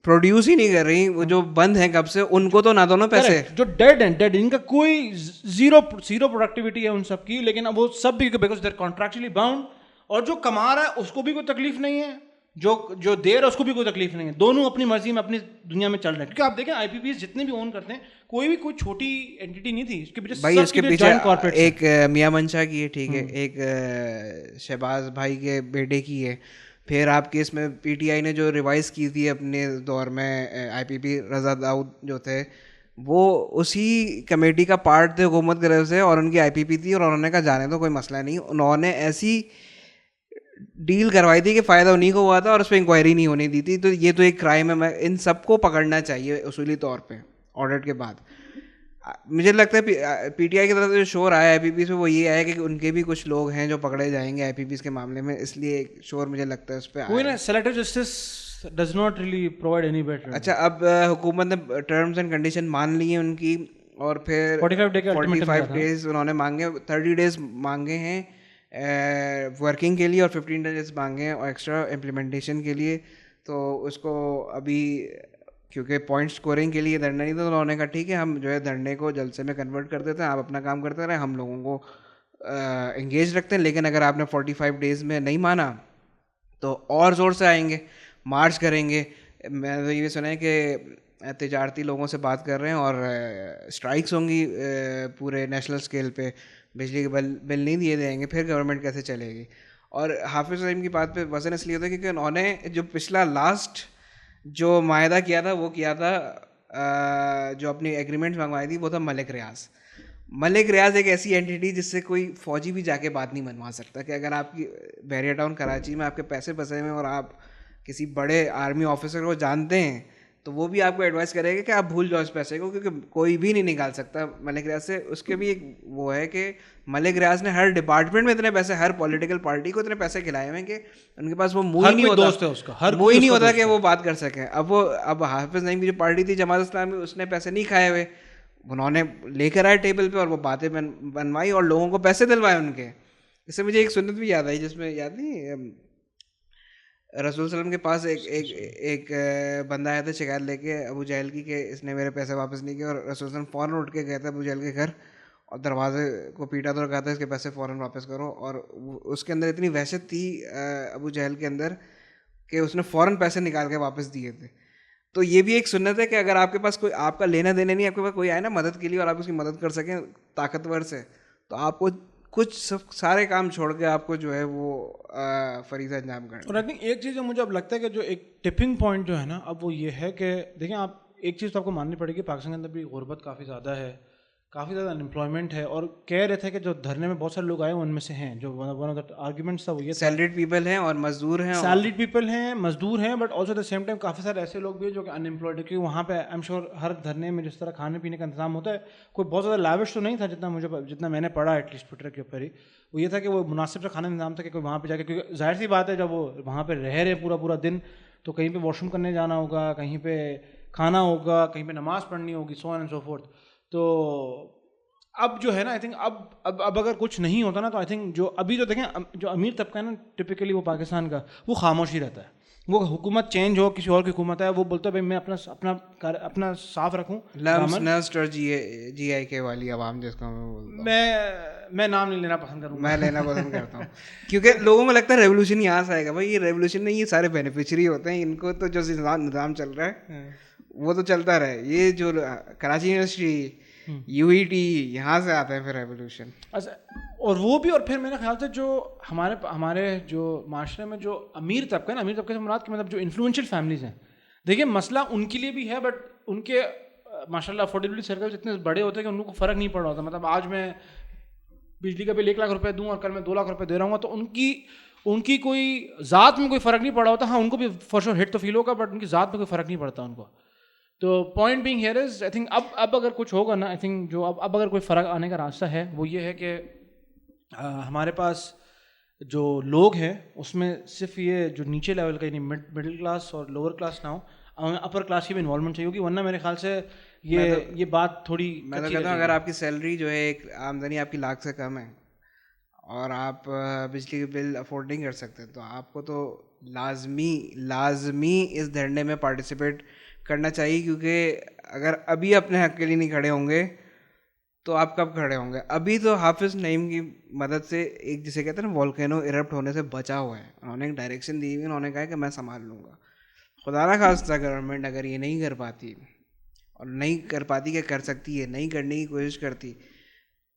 प्रोड्यूस ही नहीं कर रही, वो जो बंद हैं कब से, उनको तो ना दो ना पैसे। जो डेड इनका कोई जीरो प्रोडक्टिविटी है उन सब की, लेकिन अब वो सब भी because they are contractually bound, और जो कमा रहा है उसको भी कोई तकलीफ नहीं है, जो दे रहा है उसको भी कोई तकलीफ नहीं है, दोनों अपनी मर्जी में अपनी दुनिया में चल रहे हैं। क्योंकि आप देखें IPPs जितने भी ओन करते हैं, कोई छोटी एंटिटी नहीं थी, उसके पीछे भाई, उसके पीछे एक मियां मंशा की है, ठीक है, एक शहबाज भाई के बेटे की है, फिर आपके इसमें PTI ने जो रिवाइज़ की थी अपने दौर में, IPP रज़ा दाऊद जो थे, वो उसी कमेटी का पार्ट थे हुकूमत की तरफ से, और उनकी IPP थी, और उन्होंने कहा जाने दो, कोई मसला नहीं। उन्होंने ऐसी डील करवाई थी कि फ़ायदा उन्हीं को हुआ था और उस पर इंक्वायरी नहीं होने दी थी। तो ये तो एक क्राइम है, मैं इन सबको पकड़ना चाहिए उसूली तौर पे ऑडिट के बाद। मुझे लगता है पीटीआई की तरफ से जो शोर आया आईपीपी से वो ये आया कि उनके भी कुछ लोग हैं जो पकड़े जाएंगे आईपीपी के मामले में, इसलिए शोर मुझे लगता है उस पर कोई आया। ना selective justice does not really provide any better. अच्छा, अब हुकूमत ने टर्म्स एंड कंडीशन मान ली है उनकी, और फिर 45 डे का अल्टीमेटम 45 डेज उन्होंने मांगे, 30 डेज मांगे हैं वर्किंग के लिए और 15 डेज मांगे हैं और एक्स्ट्रा इम्प्लीमेंटेशन के लिए। तो उसको अभी क्योंकि पॉइंट स्कोरिंग के लिए धरना नहीं था, तो उन्होंने कहा ठीक है हम जो है धरने को जलसे में कन्वर्ट कर देते हैं, आप अपना काम करते रहे, हम लोगों को एंगेज रखते हैं, लेकिन अगर आपने 45 डेज में नहीं माना तो और ज़ोर से आएंगे, मार्च करेंगे। मैं तो ये सुना है कि तिजारती लोगों से बात कर रहे हैं और स्ट्राइक्स होंगी पूरे नेशनल स्केल पे, बिजली के बिल नहीं दिए जाएंगे, फिर गवर्नमेंट कैसे चलेगी। और हाफिज़ सईद की बात पे वजन इसलिए होता है क्योंकि उन्होंने जो पिछला लास्ट जो मायदा किया था वो किया था, जो अपनी एग्रीमेंट्स मंगवाई थी वो था मलिक रियाज। मलिक रियाज एक ऐसी एंटिटी जिससे कोई फौजी भी जाके बात नहीं मनवा सकता, कि अगर आपकी बैरियर टाउन कराची में आपके पैसे फंसे हुए और आप किसी बड़े आर्मी ऑफिसर को जानते हैं तो वो भी आपको एडवाइस करेगा कि आप भूल जाओ इस पैसे को, क्योंकि कोई भी नहीं निकाल सकता मलिक रियाज से। उसके भी एक वो है कि मलिक रियाज ने हर डिपार्टमेंट में इतने पैसे, हर पॉलिटिकल पार्टी को इतने पैसे खिलाए हुए हैं कि उनके पास वो मुंह ही नहीं होता, दोस्त है उसका, हर मुंह ही नहीं होता कि वो बात कर सकें। अब हाफिज़ नईम की जो पार्टी थी जमात इस्लामी, उसने पैसे नहीं खाए हुए, उन्होंने लेकर आए टेबल पे और वो बातें बनवाई और लोगों को पैसे दिलवाए उनके। इससे मुझे एक सुन्नत भी याद आई, जिसमें याद नहीं रसूल सल्लम के पास एक बंदा आया था शिकायत लेके अबू जहल की कि इसने मेरे पैसे वापस नहीं किए, और रसूल सल्लम फ़ौरन उठ के गए थे अबू जहल के घर और दरवाजे को पीटा तो कहा था इसके पैसे फ़ौरन वापस करो। और उसके अंदर इतनी वहशत थी अबू जहल के अंदर कि उसने फ़ौरन पैसे निकाल के वापस दिए थे। तो ये भी एक सुन्नत है कि अगर आपके पास कोई आपका लेना देना नहीं, आपके पास कोई आए ना मदद के लिए और आप उसकी मदद कर सकें ताकतवर से, तो आपको कुछ सब सारे काम छोड़ के आपको जो है वो फरीज़ा अंजाम करना। और आई थिंक एक चीज़ जो मुझे अब लगता है कि जो एक टिपिंग पॉइंट जो है ना अब वो ये है कि देखिए आप एक चीज़ तो आपको माननी पड़ेगी, पाकिस्तान के अंदर भी गुर्बत काफ़ी ज़्यादा है, काफ़ी ज़्यादा अनएम्प्लॉयमेंट है। और कह रहे थे कि जो धरने में बहुत सारे लोग आए उनमें से हैं जो वन ऑफ द आर्ग्यूमेंट्स था वो ये सैलरीड पीपल हैं और मजदूर हैं, सैलरीड पीपल हैं, मजदूर हैं, but also at the same time काफ़ी सारे ऐसे लोग भी हैं जो कि अनएम्प्लॉयड है। क्योंकि वहाँ पे आई एम श्योर हर धरने में जिस तरह खाने पीने का इंतजाम होता है कोई बहुत ज़्यादा लाविश तो नहीं था जितना मैंने पढ़ा एटलीस्ट ट्विटर के ऊपर ही। वो ये था कि वो मुनासिब सा खाना इंतजाम था कि कोई वहाँ पे जाके, क्योंकि जाहिर सी बात है जब वो वहाँ पे रह रहे पूरा पूरा दिन तो कहीं पे वॉशरूम करने जाना होगा, कहीं पे खाना होगा, कहीं पे नमाज पढ़नी होगी, so on and so fourth. तो अब जो है ना आई थिंक अब अगर कुछ नहीं होता ना तो आई थिंक जो अभी जो देखें जो अमीर तबका है ना टिपिकली वो पाकिस्तान का वो खामोशी रहता है। वो हुकूमत चेंज हो, किसी और की हुकूमत है, वो बोलता है भाई मैं अपना साफ रखूँ। GIK वाली आवाम जिसको मैं बोलता हूँ, मैं नाम नहीं लेना पसंद करूँगा, मैं लेना पसंद करता हूँ क्योंकि लोगों को लगता है रेवोल्यूशन यहाँ से आएगा। भाई ये रेवोल्यूशन नहीं, ये सारे बेनिफिशियरी होते हैं, इनको तो जो निज़ाम चल रहा है वो तो चलता रहे। ये जो कराची यूनिवर्सिटी UET यहाँ से आता है फिर रेवोल्यूशन। अच्छा, और वो भी, और फिर मेरे ख्याल से जो हमारे जो माशरे में जो अमीर तबका है ना, अमीर तबके से मुराद के मतलब जो इन्फ्लुएंशियल फैमिलीज़ हैं, देखिए मसला उनके लिए भी है बट उनके माशाल्लाह अफोर्डेबिलिटी सर्कल्स इतने बड़े होते हैं कि उनको फ़र्क नहीं पड़ रहा होता। मतलब आज मैं बिजली का बिल 1 लाख रुपए दूँ और कल मैं 2 लाख रुपए दे रहा हूँ तो उनकी कोई ज़ात में कोई फ़र्क नहीं पड़ा होता। हाँ उनको भी फॉर श्योर हिट तो फील होगा बट उनकी ज़ात में कोई फ़र्क नहीं पड़ता उनको। तो point being here is I think अब अगर कुछ होगा ना, आई थिंक जो अब अगर कोई फ़र्क आने का रास्ता है वो ये है कि हमारे पास जो लोग हैं उसमें सिर्फ ये जो नीचे लेवल का यानी मिडिल क्लास और लोअर क्लास ना हो, अपर क्लास की भी इन्वॉल्वमेंट चाहिए होगी, वरना मेरे ख्याल से ये बात थोड़ी मैं तो कहता हूँ अगर आपकी सैलरी जो है एक आमदनी आपकी लाख से कम है और आप बिजली के बिल अफोर्ड नहीं कर सकते तो आपको तो लाजमी इस धरने में पार्टिसिपेट करना चाहिए। क्योंकि अगर अभी अपने हक के लिए नहीं खड़े होंगे तो आप कब खड़े होंगे। अभी तो हाफिज़ नईम की मदद से एक जिसे कहते हैं ना वोल्केनो इरप्ट होने से बचा हुआ है, उन्होंने एक डायरेक्शन दी हुई, उन्होंने कहा कि मैं संभाल लूँगा। खुदा ना खास्ता गवर्नमेंट अगर ये नहीं कर पाती और नहीं कर पाती कि कर सकती है, नहीं करने की कोशिश करती,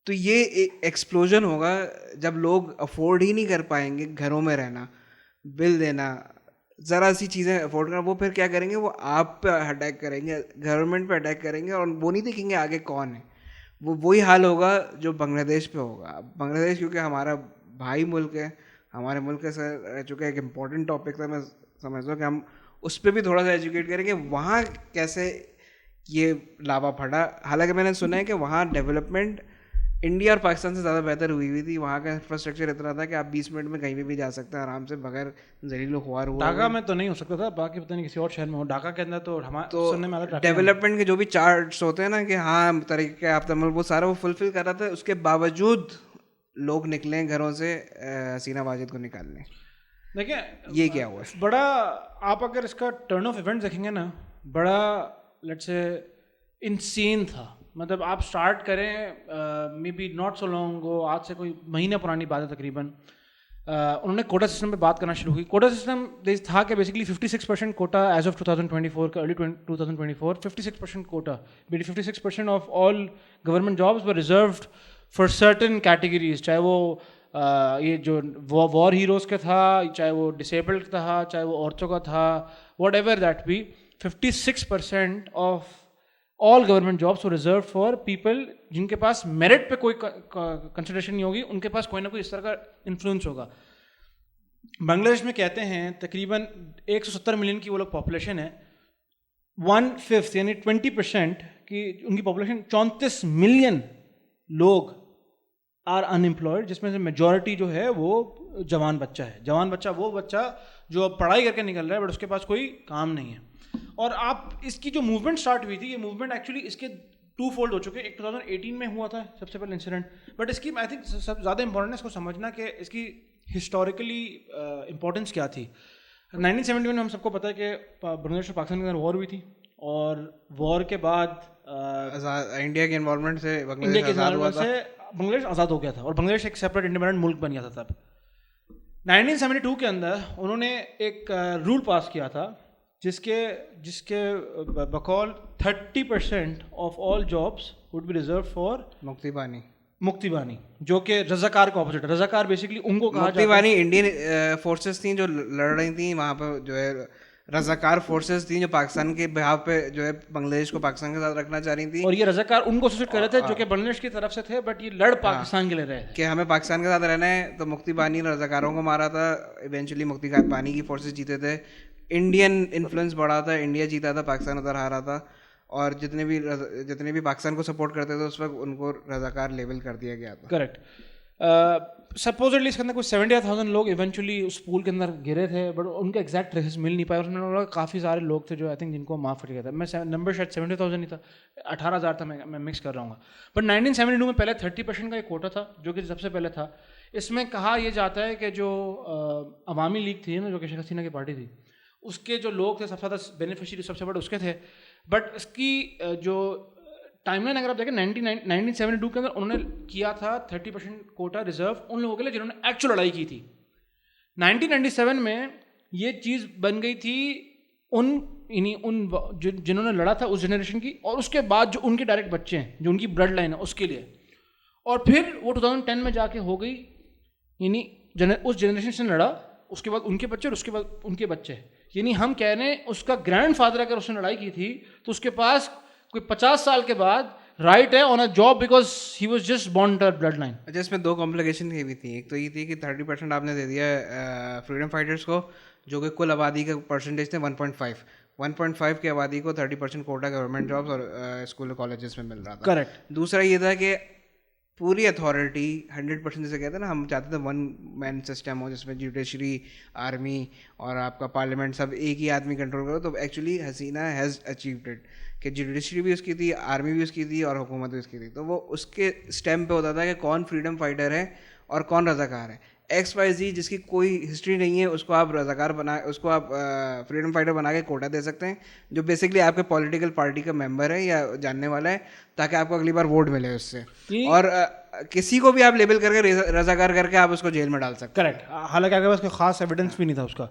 तो ये एक एक्सप्लोजन होगा जब लोग अफोर्ड ही नहीं कर पाएंगे घरों में रहना, बिल देना, ज़रा सी चीज़ें अफोर्ड करना। वो फिर क्या करेंगे, वो आप पे अटैक करेंगे, गवर्नमेंट पे अटैक करेंगे और वो नहीं देखेंगे आगे कौन है। वो वही हाल होगा जो बांग्लादेश पे होगा। बांग्लादेश क्योंकि हमारा भाई मुल्क है, हमारे मुल्क से रह चुका है, एक इम्पॉर्टेंट टॉपिक था। मैं समझता हूँ कि हम उस पर भी थोड़ा सा एजुकेट करेंगे वहाँ कैसे ये लावा फटा। हालांकि मैंने सुना है कि वहाँ डेवलपमेंट इंडिया और पाकिस्तान से ज़्यादा बेहतर हुई थी। वहाँ का इंफ्रास्ट्रक्चर इतना था कि आप 20 मिनट में कहीं पे भी जा सकते हैं आराम से बगैर जलीलो ख्वार हुए। ढाका में तो नहीं हो सकता था, बाकी पता नहीं किसी और शहर में हो। ढाका के अंदर तो हमारे सुनने में आता डेवलपमेंट के जो भी चार्ट्स होते हैं ना कि हाँ तरीके आप तमल, वो सारा वो फुलफिल कर रहा था। उसके बावजूद लोग निकले घरों से हसीना वाजिद को निकालने। देखिए ये क्या हुआ बड़ा, आप अगर इसका टर्न ऑफ इवेंट्स देखेंगे ना, बड़ा लेट्स से इनसेन था। मतलब आप स्टार्ट करें may be not so long गो, आज से कोई महीने पुरानी बात है तकरीबन। उन्होंने कोटा सिस्टम पे बात करना शुरू की। कोटा सिस्टम था कि बेसिकली 56% कोटा एज ऑफ 2024 का, early 2024 56% quota, 56% of all government jobs were reserved for certain categories, चाहे वो ये जो वॉर हीरोज़ का था, चाहे वो डिसेबल्ड का था, चाहे वो औरतों का था, whatever that be, 56% of all government jobs वो रिजर्व फॉर पीपल जिनके पास मेरिट पे कोई कंसिडरेशन नहीं होगी, उनके पास कोई ना कोई इस तरह का इन्फ्लुएंस होगा। बांग्लादेश में कहते हैं तकरीबन 170 मिलियन की वो लोग पॉपुलेशन है, 1/5 यानी 20% की उनकी पॉपुलेशन, 34 मिलियन लोग आर अनएम्प्लॉयड, जिसमें से मेजॉरिटी जो है वो जवान बच्चा है। जवान बच्चा वो बच्चा जो अब पढ़ाई करके निकल रहा है बट उसके पास कोई काम नहीं है। और आप इसकी जो मूवमेंट स्टार्ट हुई थी, ये मूवमेंट एक्चुअली इसके 2 फोल्ड हो चुके हैं। एक 2018 में हुआ था सबसे पहले इंसिडेंट, बट इसकी आई थिंक सब ज़्यादा इंपॉर्टेंट है इसको समझना कि इसकी हिस्टोरिकली इंपॉर्टेंस क्या थी। 1971 में हम सबको पता है कि बांग्लादेश और पाकिस्तान के अंदर वॉर हुई थी, और वॉर के बाद इंडिया के इन्वॉल्वमेंट से बांग्लादेश आज़ाद हो गया था और बांग्लादेश एक सेपरेट इंडिपेंडेंट मुल्क बन गया था तब। 1972 के अंदर उन्होंने एक रूल पास किया था जिसके बकौल 30% of all jobs would be reserve for मुक्ति बानी, जो कि रजाकार का ऑपोजिट है। रजाकार बेसिकली उनको कहा जाता है। मुक्ति बानी इंडियन फोर्सेस थी जो लड़ रही थी वहाँ पर, जो है रजाकार फोर्सेस थी जो पाकिस्तान के बिहाफ पे जो है बांग्लादेश को पाकिस्तान के साथ रखना चाह रही थी, और ये रजाकार उनको एसोसिएट कर रहे थे जो कि बांग्लादेश की तरफ से थे, बट ये लड़ पाकिस्तान के लिए रहे थे कि हमें पाकिस्तान के साथ रहना है। तो मुक्ति बानी ने रजाकारों को मारा था, इवेंचुअली मुक्ति बानी की फोर्सेस जीते थे, इंडियन इन्फ्लुएंस बढ़ा था, इंडिया जीता था, पाकिस्तान उधर हारा था, और जितने भी पाकिस्तान को सपोर्ट करते थे उस वक्त उनको रजाकार लेबल कर दिया गया था। करेक्ट। सपोजिटली इसके अंदर कुछ 70,000 लोग इवेंचुअली उस पूल के अंदर गिरे थे, बट उनके एग्जैक्ट ट्रेसेस मिल नहीं पाए। उसमें काफ़ी सारे लोग थे जो आई थिंक जिनको माफ़ कर गया था। मैं नंबर शायद 70,000 नहीं था, 18,000 था, मैं मिक्स कर रहा हूँ। बट 1972 में पहले 30% का एक कोटा था जो कि सबसे पहले था। इसमें कहा यह जाता है कि जो अवामी लीग थी ना, जो कि शेख हसीना की पार्टी थी, उसके जो लोग थे सबसे ज़्यादा बेनिफिशियरी सबसे बड़े उसके थे। बट इसकी जो टाइमलाइन अगर आप देखें 1972 के अंदर उन्होंने किया था 30% कोटा रिजर्व उन लोगों के लिए जिन्होंने एक्चुअल लड़ाई की थी। 1997 में ये चीज़ बन गई थी जिन्होंने लड़ा था उस जनरेशन की, और उसके बाद जो उनके डायरेक्ट बच्चे हैं, जो उनकी ब्लड लाइन है उसके लिए। और फिर वो 2010 में जाके हो गई, यानी उस जनरेशन से लड़ा, उसके बाद उनके बच्चे और उसके बाद उनके बच्चे। यानी हम कह रहे हैं उसका ग्रैंडफादर अगर उसने लड़ाई की थी तो उसके पास कोई 50 साल के बाद राइट है on a job because he was just born to blood line. अच्छा, इसमें 2 कॉम्प्लिकेशन भी थी। एक तो ये थी कि 30% आपने दे दिया फ्रीडम फाइटर्स को, जो कि कुल आबादी का परसेंटेज थे 1.5 की आबादी को 30% कोटा गवर्नमेंट जॉब्स और स्कूल कॉलेजेस में मिल रहा था। करेक्ट। दूसरा ये था कि पूरी अथॉरिटी 100% जैसे कहते हैं ना, हम चाहते थे 1 मैन सिस्टम हो जिसमें जुडिशरी, आर्मी और आपका पार्लियामेंट सब एक ही आदमी कंट्रोल करो। तो actually Hasina has achieved it कि जुडिशरी भी उसकी थी, आर्मी भी उसकी थी और हुकूमत भी उसकी थी। तो वो उसके स्टेम पे होता था कि कौन फ्रीडम फाइटर है और कौन रजाकार है। XYZ जिसकी कोई हिस्ट्री नहीं है उसको आप रजाकार उसको आप फ्रीडम फाइटर बना के कोटा दे सकते हैं, जो बेसिकली आपके पॉलिटिकल पार्टी का मेंबर है या जानने वाला है, ताकि आपको अगली बार वोट मिले उससे। और किसी को भी आप लेबल करके रजाकार करके आप उसको जेल में डाल सकते हैं। करेक्ट। हालांकि आपके पास कोई खास एविडेंस भी नहीं था उसका।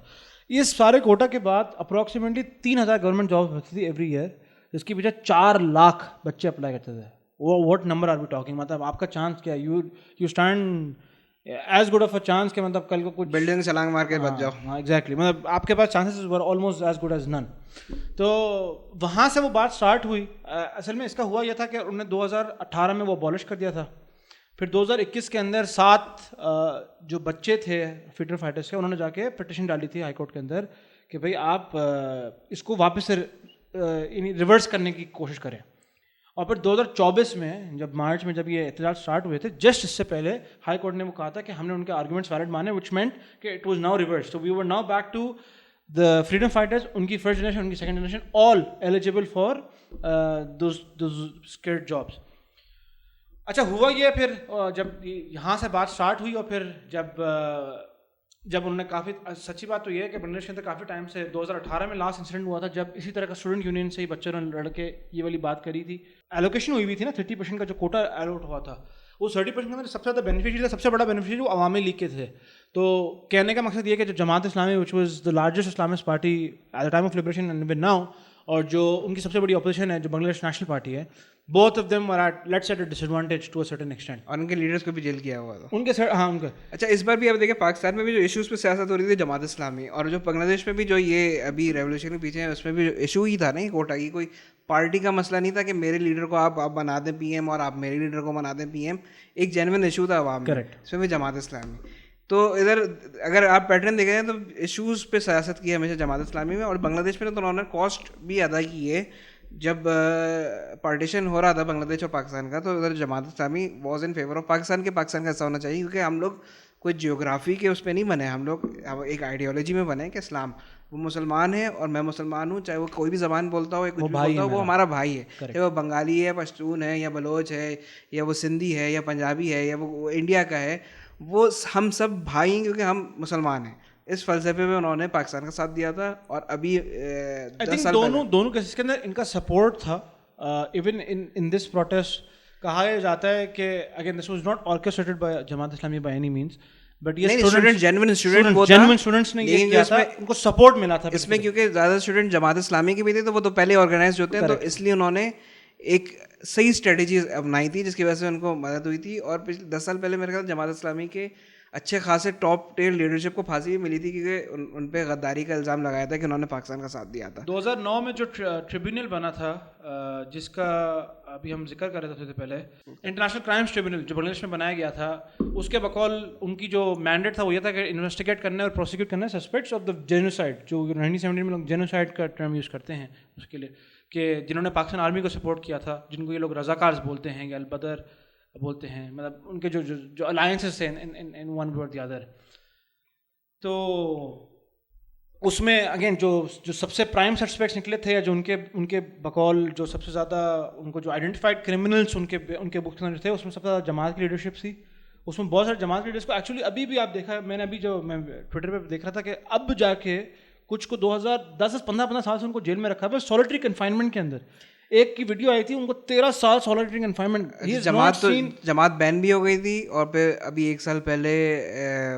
इस सारे कोटा के बाद अप्रॉक्सीमेटली 3,000 गवर्नमेंट जॉब्स होती थी एवरी ईयर, जिसके पीछे 4 लाख बच्चे अप्लाई करते थे। वो what number are we talking? मतलब आपका चांस क्या है? You stand as good of a chance के मतलब कल को कुछ बिल्डिंग छलांग मार के बच जाओ। हाँ एग्जैक्टली, मतलब आपके पास chances were almost as good as none. तो वहाँ से वो बात स्टार्ट हुई। असल में इसका हुआ यह था कि उन्होंने 2018 में वो अबॉलिश कर दिया था। फिर 2021 के अंदर 7 जो बच्चे थे फ्रीडम फाइटर्स के, उन्होंने जाके पिटिशन डाली थी हाई कोर्ट के अंदर कि भाई आप इसको वापस से रिवर्स करने की कोशिश करें। और फिर 2024 में जब मार्च में जब ये एहतजाज स्टार्ट हुए थे, जस्ट इससे पहले हाई कोर्ट ने वो कहा था कि हमने उनके आर्गूमेंट्स वैलिड माने, विच मेंट कि it was now reverse, so we were now back to the freedom fighters, उनकी फर्स्ट जनरेशन, उनकी second generation, all eligible for those skilled jobs. अच्छा हुआ ये फिर जब यहाँ से बात स्टार्ट हुई, और फिर जब उन्होंने काफ़ी, सच्ची बात तो ये है कि बांग्लादेश के अंदर काफ़ी टाइम से 2018 में लास्ट इंसिडेंट हुआ था जब इसी तरह का स्टूडेंट यूनियन से ही बच्चों ने लड़के ये वाली बात करी थी। एलोकेशन हुई हुई थी ना 30% का जो कोटा अलॉट हुआ था, वो 30% के अंदर सबसे ज़्यादा बेनिफिशियरी था, सबसे बड़ा बेनिफिशियरी वो अवामी लीग के थे। तो कहने का मकसद ये कि जो Jamaat Islami which was the largest Islamist party at the time of liberation and even now, और जो उनकी सबसे बड़ी अपोजिशन है जो बांग्लादेश नेशनल पार्टी है, both of them were at let's at a disadvantage to a certain extent. और उनके लीडर्स को भी जेल किया हुआ था उनके हाँ उनके। अच्छा, इस बार भी आप देखिए पाकिस्तान में भी जो इश्यूज़ पे सियासत हो रही थी जमात इस्लामी, और जो बांग्लादेश में भी जो ये अभी रेवोल्यूशन के पीछे है उसमें भी इशू ही था नहीं कोटा की, कोई पार्टी का मसला नहीं था कि मेरे लीडर को आप बना दें पीएम और आप मेरे लीडर को बना दें पीएम, एक जेन्युइन इशू था अवाम में, इसमें भी जमात इस्लामी। तो इधर अगर आप पैटर्न देखें तो इश्यूज़ पे सियासत की है हमेशा जमात इस्लामी में, और बांग्लादेश में तो उन्होंने कॉस्ट भी अदा की है। जब पार्टीशन हो रहा था बांग्लादेश और पाकिस्तान का, तो उधर Jamaat Islami was in favour of Pakistan के, पाकिस्तान का ऐसा होना चाहिए, क्योंकि हम लोग कोई जियोग्राफी के उस पर नहीं बने, हम लोग एक आइडियोलॉजी में बने कि इस्लाम, वो मुसलमान है और मैं मुसलमान हूँ, चाहे वो कोई भी ज़बान बोलता हो या कुछ भी बोलता हो, वो हमारा भाई है, चाहे वो बंगाली है, पश्तून है, या बलोच है, या वो सिंधी है, या पंजाबी है, या वो इंडिया का है, वो हम सब भाई हैं क्योंकि हम मुसलमान हैं। इस फलसफे में उन्होंने पाकिस्तान का साथ दिया था, और अभी 10 साल दोनों केसेस के अंदर इनका सपोर्ट था। इवन इन दिस प्रोटेस्ट कहा जाता है कि again this was not orchestrated by Jamaat Islami by any means, but ये स्टूडेंट जेन्युइन स्टूडेंट्स ने ये किया था, उनको सपोर्ट मिला था इसमें, क्योंकि ज़्यादा स्टूडेंट जमात इस्लामी के भी थे, तो वो तो पहले ऑर्गेनाइज होते हैं, तो इसलिए उन्होंने एक सही स्ट्रेटेजी अपनाई थी जिसकी वजह से उनको मदद हुई थी। और पिछले 10 साल पहले मेरे ख्याल जमात इस्लामी के अच्छे खासे टॉप टेल लीडरशिप को फांसी भी मिली थी, क्योंकि उन पे गद्दारी का इल्ज़ाम लगाया था कि उन्होंने पाकिस्तान का साथ दिया था। 2009 में जो ट्रिब्यूनल बना था, जिसका अभी हम जिक्र कर रहे थे सबसे पहले, इंटरनेशनल क्राइम्स ट्रिब्यूनल जो बांग्लादेश में बनाया गया था, उसके बकौल उनकी जो मैंडेट था वो ये था कि इन्वेस्टिगेट करना और प्रोसिक्यूट करना सस्पेक्ट्स ऑफ द जेनोसाइड, जो 1970 में लोग जेनोसाइड का टर्म यूज़ करते हैं उसके लिए, कि जिन्होंने पाकिस्तान आर्मी को सपोर्ट किया था, जिनको ये लोग रज़ाकार्स बोलते हैं या अल-बदर बोलते हैं, मतलब उनके जो अलायंसेस हैं इन वन वे और द अदर। तो उसमें अगेन जो सबसे प्राइम सस्पेक्ट्स निकले थे, या जो उनके बकौल जो सबसे ज़्यादा उनको जो आइडेंटिफाइड क्रिमिनल्स उनके बुक्स में थे, उसमें सबसे ज़्यादा जमात की लीडरशिप थी। उसमें बहुत सारे जमात लीडर्स को एक्चुअली अभी भी आप देखा, मैंने अभी जो मैं ट्विटर पे देख रहा था कि अब जाके कुछ को 2010 से 15 साल से उनको जेल में रखा हुआ है सॉलिटरी कन्फाइनमेंट के अंदर। एक की वीडियो आई थी, उनको 13 साल सॉलिटरी कन्फाइनमेंट। जमात बैन भी हो गई थी, और फिर अभी 1 साल पहले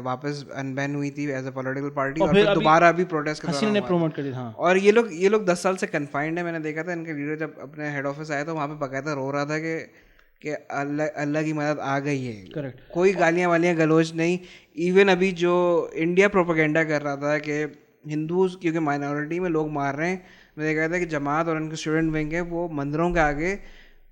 वापस अनबैन हुई थी एज अ पॉलिटिकल पार्टी, और फिर दोबारा अभी प्रोटेस्ट हसीना ने प्रमोट करी। हाँ, और ये लोग 10 साल से कन्फाइंड है। मैंने देखा था इनके लीडर जब अपने हेड ऑफिस आया तो वहाँ पे बकायदा रो रहा था कि अल्लाह की मदद आ गई है। करेक्ट, कोई गालियाँ वालियाँ गलोच नहीं। इवन अभी जो इंडिया प्रोपेगेंडा कर रहा था कि हिंदूज क्योंकि माइनॉरिटी में लोग मार रहे हैं, मैंने कहा था कि जमात और उनके स्टूडेंट विंग है वो मंदिरों के आगे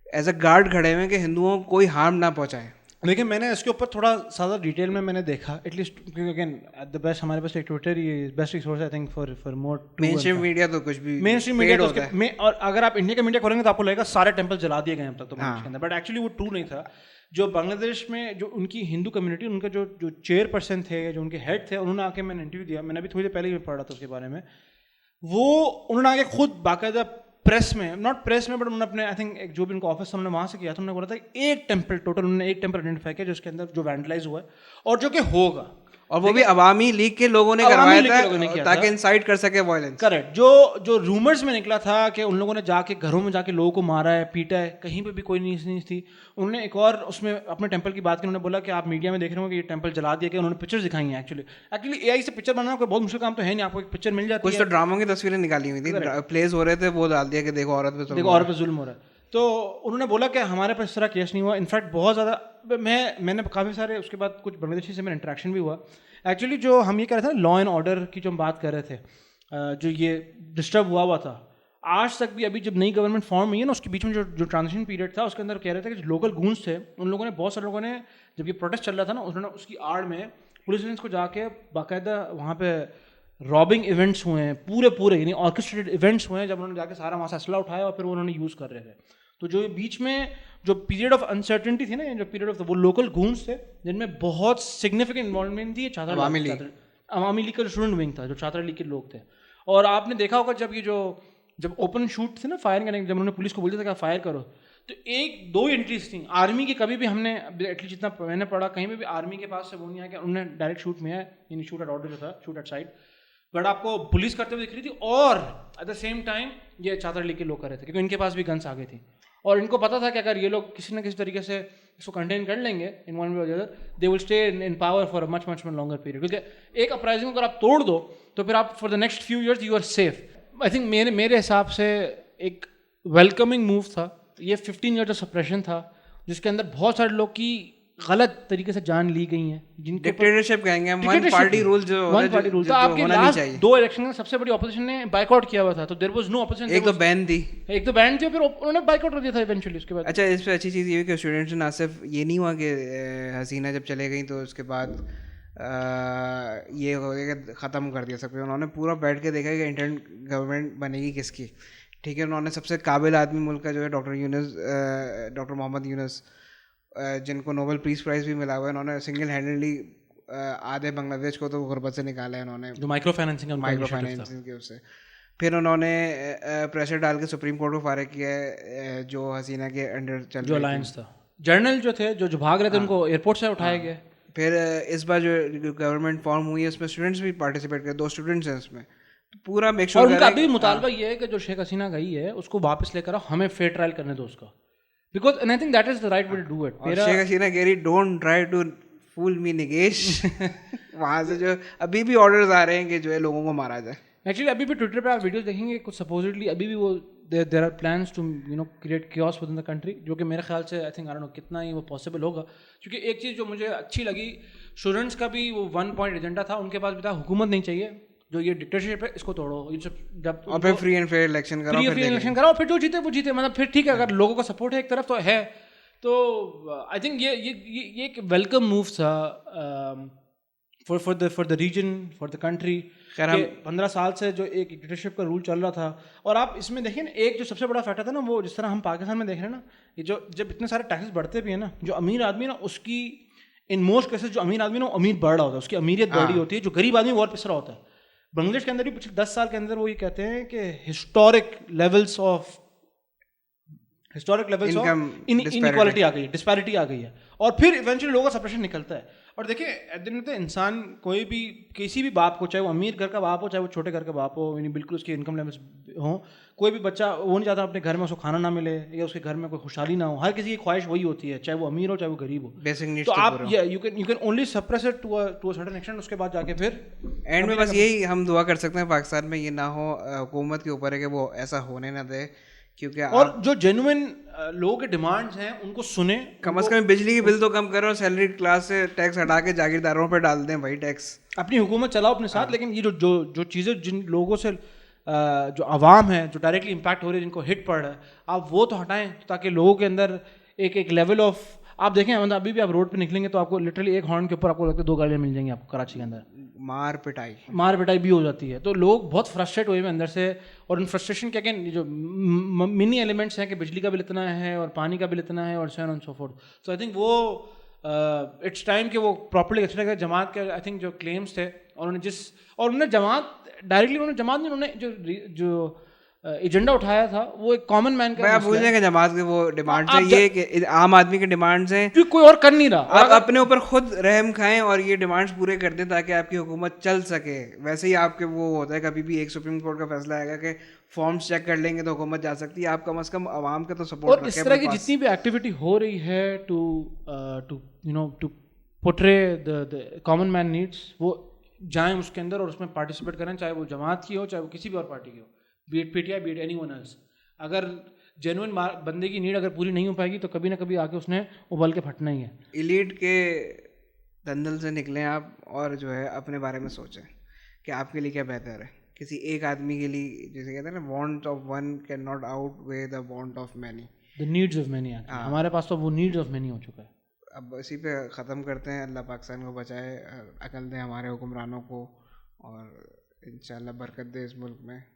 एज अ गार्ड खड़े हुए हैं कि हिंदुओं को कोई हार्म ना पहुंचाए। लेकिन मैंने इसके ऊपर थोड़ा ज़्यादा डिटेल में मैंने देखा, एटलीस्ट क्योंकि अगेन एट द बेस्ट हमारे पास एक Twitter he best resource I think for more main stream media. तो कुछ भी मेन स्ट्रीम मीडिया होता है, और अगर आप इंडिया का मीडिया खोलेंगे तो आपको लगेगा सारे टेम्पल जला दिए गए अब तक तो बांग्लादेश के अंदर, बट एक्चुअली वो ट्रू नहीं था। जो बांग्लादेश में जो उनकी हिंदू कम्युनिटी, उनके जो चेयरपर्सन थे, जो उनके हेड थे, उन्होंने आके मैंने इंटरव्यू दिया, मैंने अभी थोड़ी देर पहले ही पढ़ा था उसके बारे में। वो उन्होंने आगे खुद बाकायदा प्रेस में, नॉट प्रेस में, बट उन्होंने अपने आई थिंक जो भी उनका ऑफिस था उन्होंने वहाँ से किया था, उन्होंने बोला था एक टेम्पल टोटल उन्होंने एक टेम्पल आइडेंटिफाई किया जिसके अंदर जो वैंडलाइज हुआ है और जो कि होगा, और वो भी अवामी लीग के लोगों ने करवाया था ताकि इंसाइट कर सके वायलेंस। करेक्ट। जो रूमर्स में निकला था कि उन लोगों ने जाके घरों में जाके लोगों को मारा है, पीटा है, कहीं पे भी कोई न्यूज़ नहीं थी। उन्होंने एक और उसमें अपने टेंपल की बात की, उन्होंने बोला कि आप मीडिया में देख रहे हो कि ये टेंपल जला दिया गया। उन्होंने पिक्चर्स दिखाई हैं। एक्चुअली एआई से पिक्चर बनाना कोई बहुत मुश्किल काम तो है नहीं, आपको एक पिक्चर मिल जाती है। कुछ तो ड्रामों की तस्वीरें निकाली हुई थी, प्लेस हो रहे थे, वो डाल दिया कि देखो औरत पे जुल्म हो रहा है। तो उन्होंने बोला कि हमारे पास इस तरह केस नहीं हुआ। इनफैक्ट बहुत ज़्यादा मैंने काफ़ी सारे उसके बाद कुछ बांग्लादेशी से मेरा इंटरेक्शन भी हुआ। एक्चुअली जो हम ये कह रहे थे लॉ एंड ऑर्डर की जो हम बात कर रहे थे, जो ये डिस्टर्ब हुआ था, आज तक भी अभी जब नई गवर्नमेंट फॉर्म हुई है ना, उसके बीच में जो ट्रांजिशन पीरियड था उसके अंदर कह रहे थे कि जो लोकल गूंज थे उन लोगों ने, बहुत सारे लोगों ने, जब ये प्रोटेस्ट चल रहा था ना, उन्होंने उसकी आड़ में पुलिस को जाके बाकायदा वहाँ पे रॉबिंग इवेंट्स हुए हैं, पूरे यानी ऑर्केस्ट्रेटेड इवेंट्स हुए हैं, जब उन्होंने जाके सारा वहाँ से असला उठाया और फिर वो उन्होंने यूज़ कर रहे थे। तो जो ये बीच में जो पीरियड ऑफ अनसर्टेनिटी थी ना, जो पीरियड ऑफ वो लोकल गूंस थे जिनमें बहुत सिग्निफिकेंट इन्वॉल्वमेंट थी छात्र अवामी लीग का जो स्टूडेंट विंग था, जो छात्र लीग के लोग थे। और आपने देखा होगा जब ओपन शूट थे ना फायर करने, जब उन्होंने पुलिस को बोल दिया था कि आप फायर करो, तो एक दो एंट्रीज थी आर्मी की। कभी भी हमने एटलीस्ट जितना मैंने पढ़ा कहीं पे भी आर्मी के पास से वो नहीं आया कि उन्होंने डायरेक्ट शूट में है, यानी शूट एट ऑर्डर जो था, शूट एट साइड, बट आपको पुलिस करते हुए दिख रही थी। और एट द सेम टाइम ये छात्र लीग के लोग कर रहे थे, क्योंकि इनके पास भी गन्स आ गई थी और इनको पता था कि अगर ये लोग किसी न किसी तरीके से इसको कंटेन कर लेंगे इन वन वे और other, they will stay in power for a much longer period. क्योंकि एक अपराइजिंग अगर आप तोड़ दो तो फिर आप for the next few years you are safe. I think मेरे हिसाब से एक वेलकमिंग मूव था ये। 15 ईयर जो सप्रेशन था, जिसके अंदर बहुत सारे लोग की गलत तरीके से जान ली गई है, जिनको डिक्टेटरशिप कहेंगे हम, वन पार्टी रूल जो तो आपके लास्ट 2 इलेक्शन में सबसे बड़ी ऑपोजिशन ने बाइकआउट किया हुआ था, तो देयर वाज नो ऑपोजिशन। एक तो बैन थी और फिर उन्होंने बाइकआउट कर दिया था इवेंचुअली उसके बाद। अच्छा, इस पे अच्छी चीज़ ये कि स्टूडेंट्स ना सिर्फ ये नहीं हुआ कि हसीना जब चले गई तो उसके बाद ये हो गया कि ख़त्म कर दिया सब कुछ। उन्होंने पूरा बैठ के देखा कि इंटर्न गवर्नमेंट बनेगी किसकी। ठीक है, उन्होंने सबसे काबिल आदमी मुल्क का जो है डॉक्टर मोहम्मद यूनुस, जिनको नोबेल पीस प्राइज़ भी मिला हुआ है, उन्होंने सिंगल हैंडेडली आधे बांग्लादेश को तो गुर्बत से निकाला है उन्होंने, जो माइक्रो फाइनेंसिंग के उससे। फिर उन्होंने प्रेशर डाल के सुप्रीम कोर्ट को फारिग किया है, जो हसीना के अंडर चल जो अलायंस था। जर्नल जो थे जो भाग रहे थे उनको एयरपोर्ट से उठाया गया। फिर इस बार जो गवर्नमेंट फॉर्म हुई है उसमें स्टूडेंट्स भी पार्टिसिपेट कर, 2 स्टूडेंट्स हैं उसमें, तो पूरा मेक श्योर। और उनका अभी मुतालबा ये है कि जो शेख हसीना गई है उसको वापस लेकर आओ, हमें फेयर ट्रायल करने दो उसका, because and I think that is the right way to do it. Sheikh Hasina कह रही don't try to fool me निगेश। वहाँ से जो अभी भी ऑर्डर्स आ रहे हैं कि जो है लोगों को मारा जाए। एक्चुअली अभी भी ट्विटर पे आप वीडियोस देखेंगे, कुछ सपोजिटली अभी भी वो there are plans to create chaos within the country, जो कि मेरे ख्याल से I think I don't know कितना ही वो पॉसिबल होगा। क्योंकि एक चीज़ जो मुझे अच्छी लगी, स्टूडेंट्स का भी वो 1 पॉइंट एजेंडा था, उनके पास भी था हुकूमत नहीं चाहिए, जो ये डिक्टेटरशिप है इसको तोड़ो, जब और फिर फ्री एंड फेयर इलेक्शन कराओ, फिर जो जीते वो जीते, मतलब फिर ठीक है, अगर लोगों का सपोर्ट है एक तरफ तो है। तो आई थिंक ये एक वेलकम मूव था for the region, for the country. 15 साल से जो एक डिक्टेटरशिप का रूल चल रहा था, और आप इसमें देखिए ना, एक जो सबसे बड़ा फैक्टर था ना, वो जिस तरह हम पाकिस्तान में देख रहे हैं ना, ये जो जब इतने सारे टैक्सेस बढ़ते भी हैं ना, जो अमीर आदमी ना उसकी इन मोस्ट केसेस जो अमीर आदमी ना अमीर बढ़ रहा होता है, उसकी अमीरियत बढ़ी होती है, जो गरीब आदमी और पिस रहा होता है। बांग्लादेश के अंदर भी पिछले 10 साल के अंदर वो ये कहते हैं कि हिस्टोरिक लेवल्स ऑफ इनइक्वालिटी आ गई है, डिस्पैरिटी आ गई है, और फिर इवेंचुअली लोगों का सप्रेशन निकलता है। और देखिए एट द एंड तो इंसान कोई भी किसी भी बाप को, चाहे वो अमीर घर का बाप हो चाहे वो छोटे घर का बाप हो, यानी बिल्कुल उसके इनकम लेवल्स हो, कोई भी बच्चा वो नहीं चाहता अपने घर में उसको खाना ना मिले या उसके घर में कोई खुशहाली ना हो। हर किसी की ख्वाहिश वही होती है, चाहे वो अमीर हो चाहे वो गरीब हो, बेसिक नीड्स। तो आप you can only suppress it to a certain extent. उसके बाद जाके फिर एंड में बस यही हम दुआ कर सकते हैं पाकिस्तान में ये ना हो, हुकूमत के ऊपर है कि वो ऐसा होने ना दे, क्योंकि और जो जेन्युइन लोगों के डिमांड्स हैं उनको सुने, कम से कम बिजली की बिल तो कम करो, सैलरी क्लास से टैक्स हटा के जागीरदारों पे डाल दें वही टैक्स, अपनी हुकूमत चलाओ अपने साथ। लेकिन ये जो चीज़ें जिन लोगों से जो आवाम है जो डायरेक्टली इम्पैक्ट हो रही है, जिनको हिट पड़ रहा है, आप वो तो हटाएं, ताकि लोगों के अंदर एक लेवल ऑफ, आप देखें मतलब अभी भी आप रोड पे निकलेंगे तो आपको लिटरली एक हॉर्न के ऊपर आपको लगता है 2 गाड़ियाँ मिल जाएंगी आपको कराची के अंदर, मार पिटाई भी हो जाती है। तो लोग बहुत फ्रस्ट्रेट हुए हैं अंदर से, और इन फ्रस्ट्रेशन के अगेन जो मिनी एलिमेंट्स हैं कि बिजली का बिल इतना है और पानी का बिल इतना है और so on and so fourth. So I think वो इट्स टाइम कि वो प्रॉपर्ली अच्छा लगा। जमात के आई थिंक जो क्लेम्स थे, और उन्होंने जमात डायरेक्टली उन्होंने जो एजेंडा उठाया था वो एक कॉमन मैन का, मैं भूल जाएंगे जमात के वो डिमांड्स हैं, ये कि आम आदमी के डिमांड्स हैं, क्योंकि कोई और कर नहीं रहा, आप अपने ऊपर खुद रहम खाएं और ये डिमांड्स पूरे कर दें ताकि आपकी हुकूमत चल सके। वैसे ही आपके वो होता है, कभी भी एक सुप्रीम कोर्ट का फैसला आएगा कि फॉर्म्स चेक कर लेंगे तो हुकूमत जा सकती है, आप कम से कम आवाम का तो सपोर्ट। और इस तरह की जितनी भी एक्टिविटी हो रही है to portray the common man needs, वो जाएं उसके अंदर और उसमें पार्टिसिपेट करें, चाहे वो जमात की हो चाहे वो किसी भी और पार्टी की हो, B it PTI B it anyone else. अगर जेन्युइन बंदे की नीड अगर पूरी नहीं हो पाएगी तो कभी ना कभी आके उसने उबल के फटना ही है। एलीट के दंदल से निकलें आप और जो है अपने बारे में सोचें कि आपके लिए क्या बेहतर है। किसी एक आदमी के लिए, जैसे कहते हैं ना, want of one can not outweigh the want of many, the needs of many. हमारे पास तो वो नीड्स ऑफ मैनी हो चुका है। अब इसी पे ख़त्म करते हैं। अल्लाह पाकिस्तान को बचाए, अकल दे हमारे हुक्मरानों को, और इंशाल्लाह बरकत दे इस मुल्क में।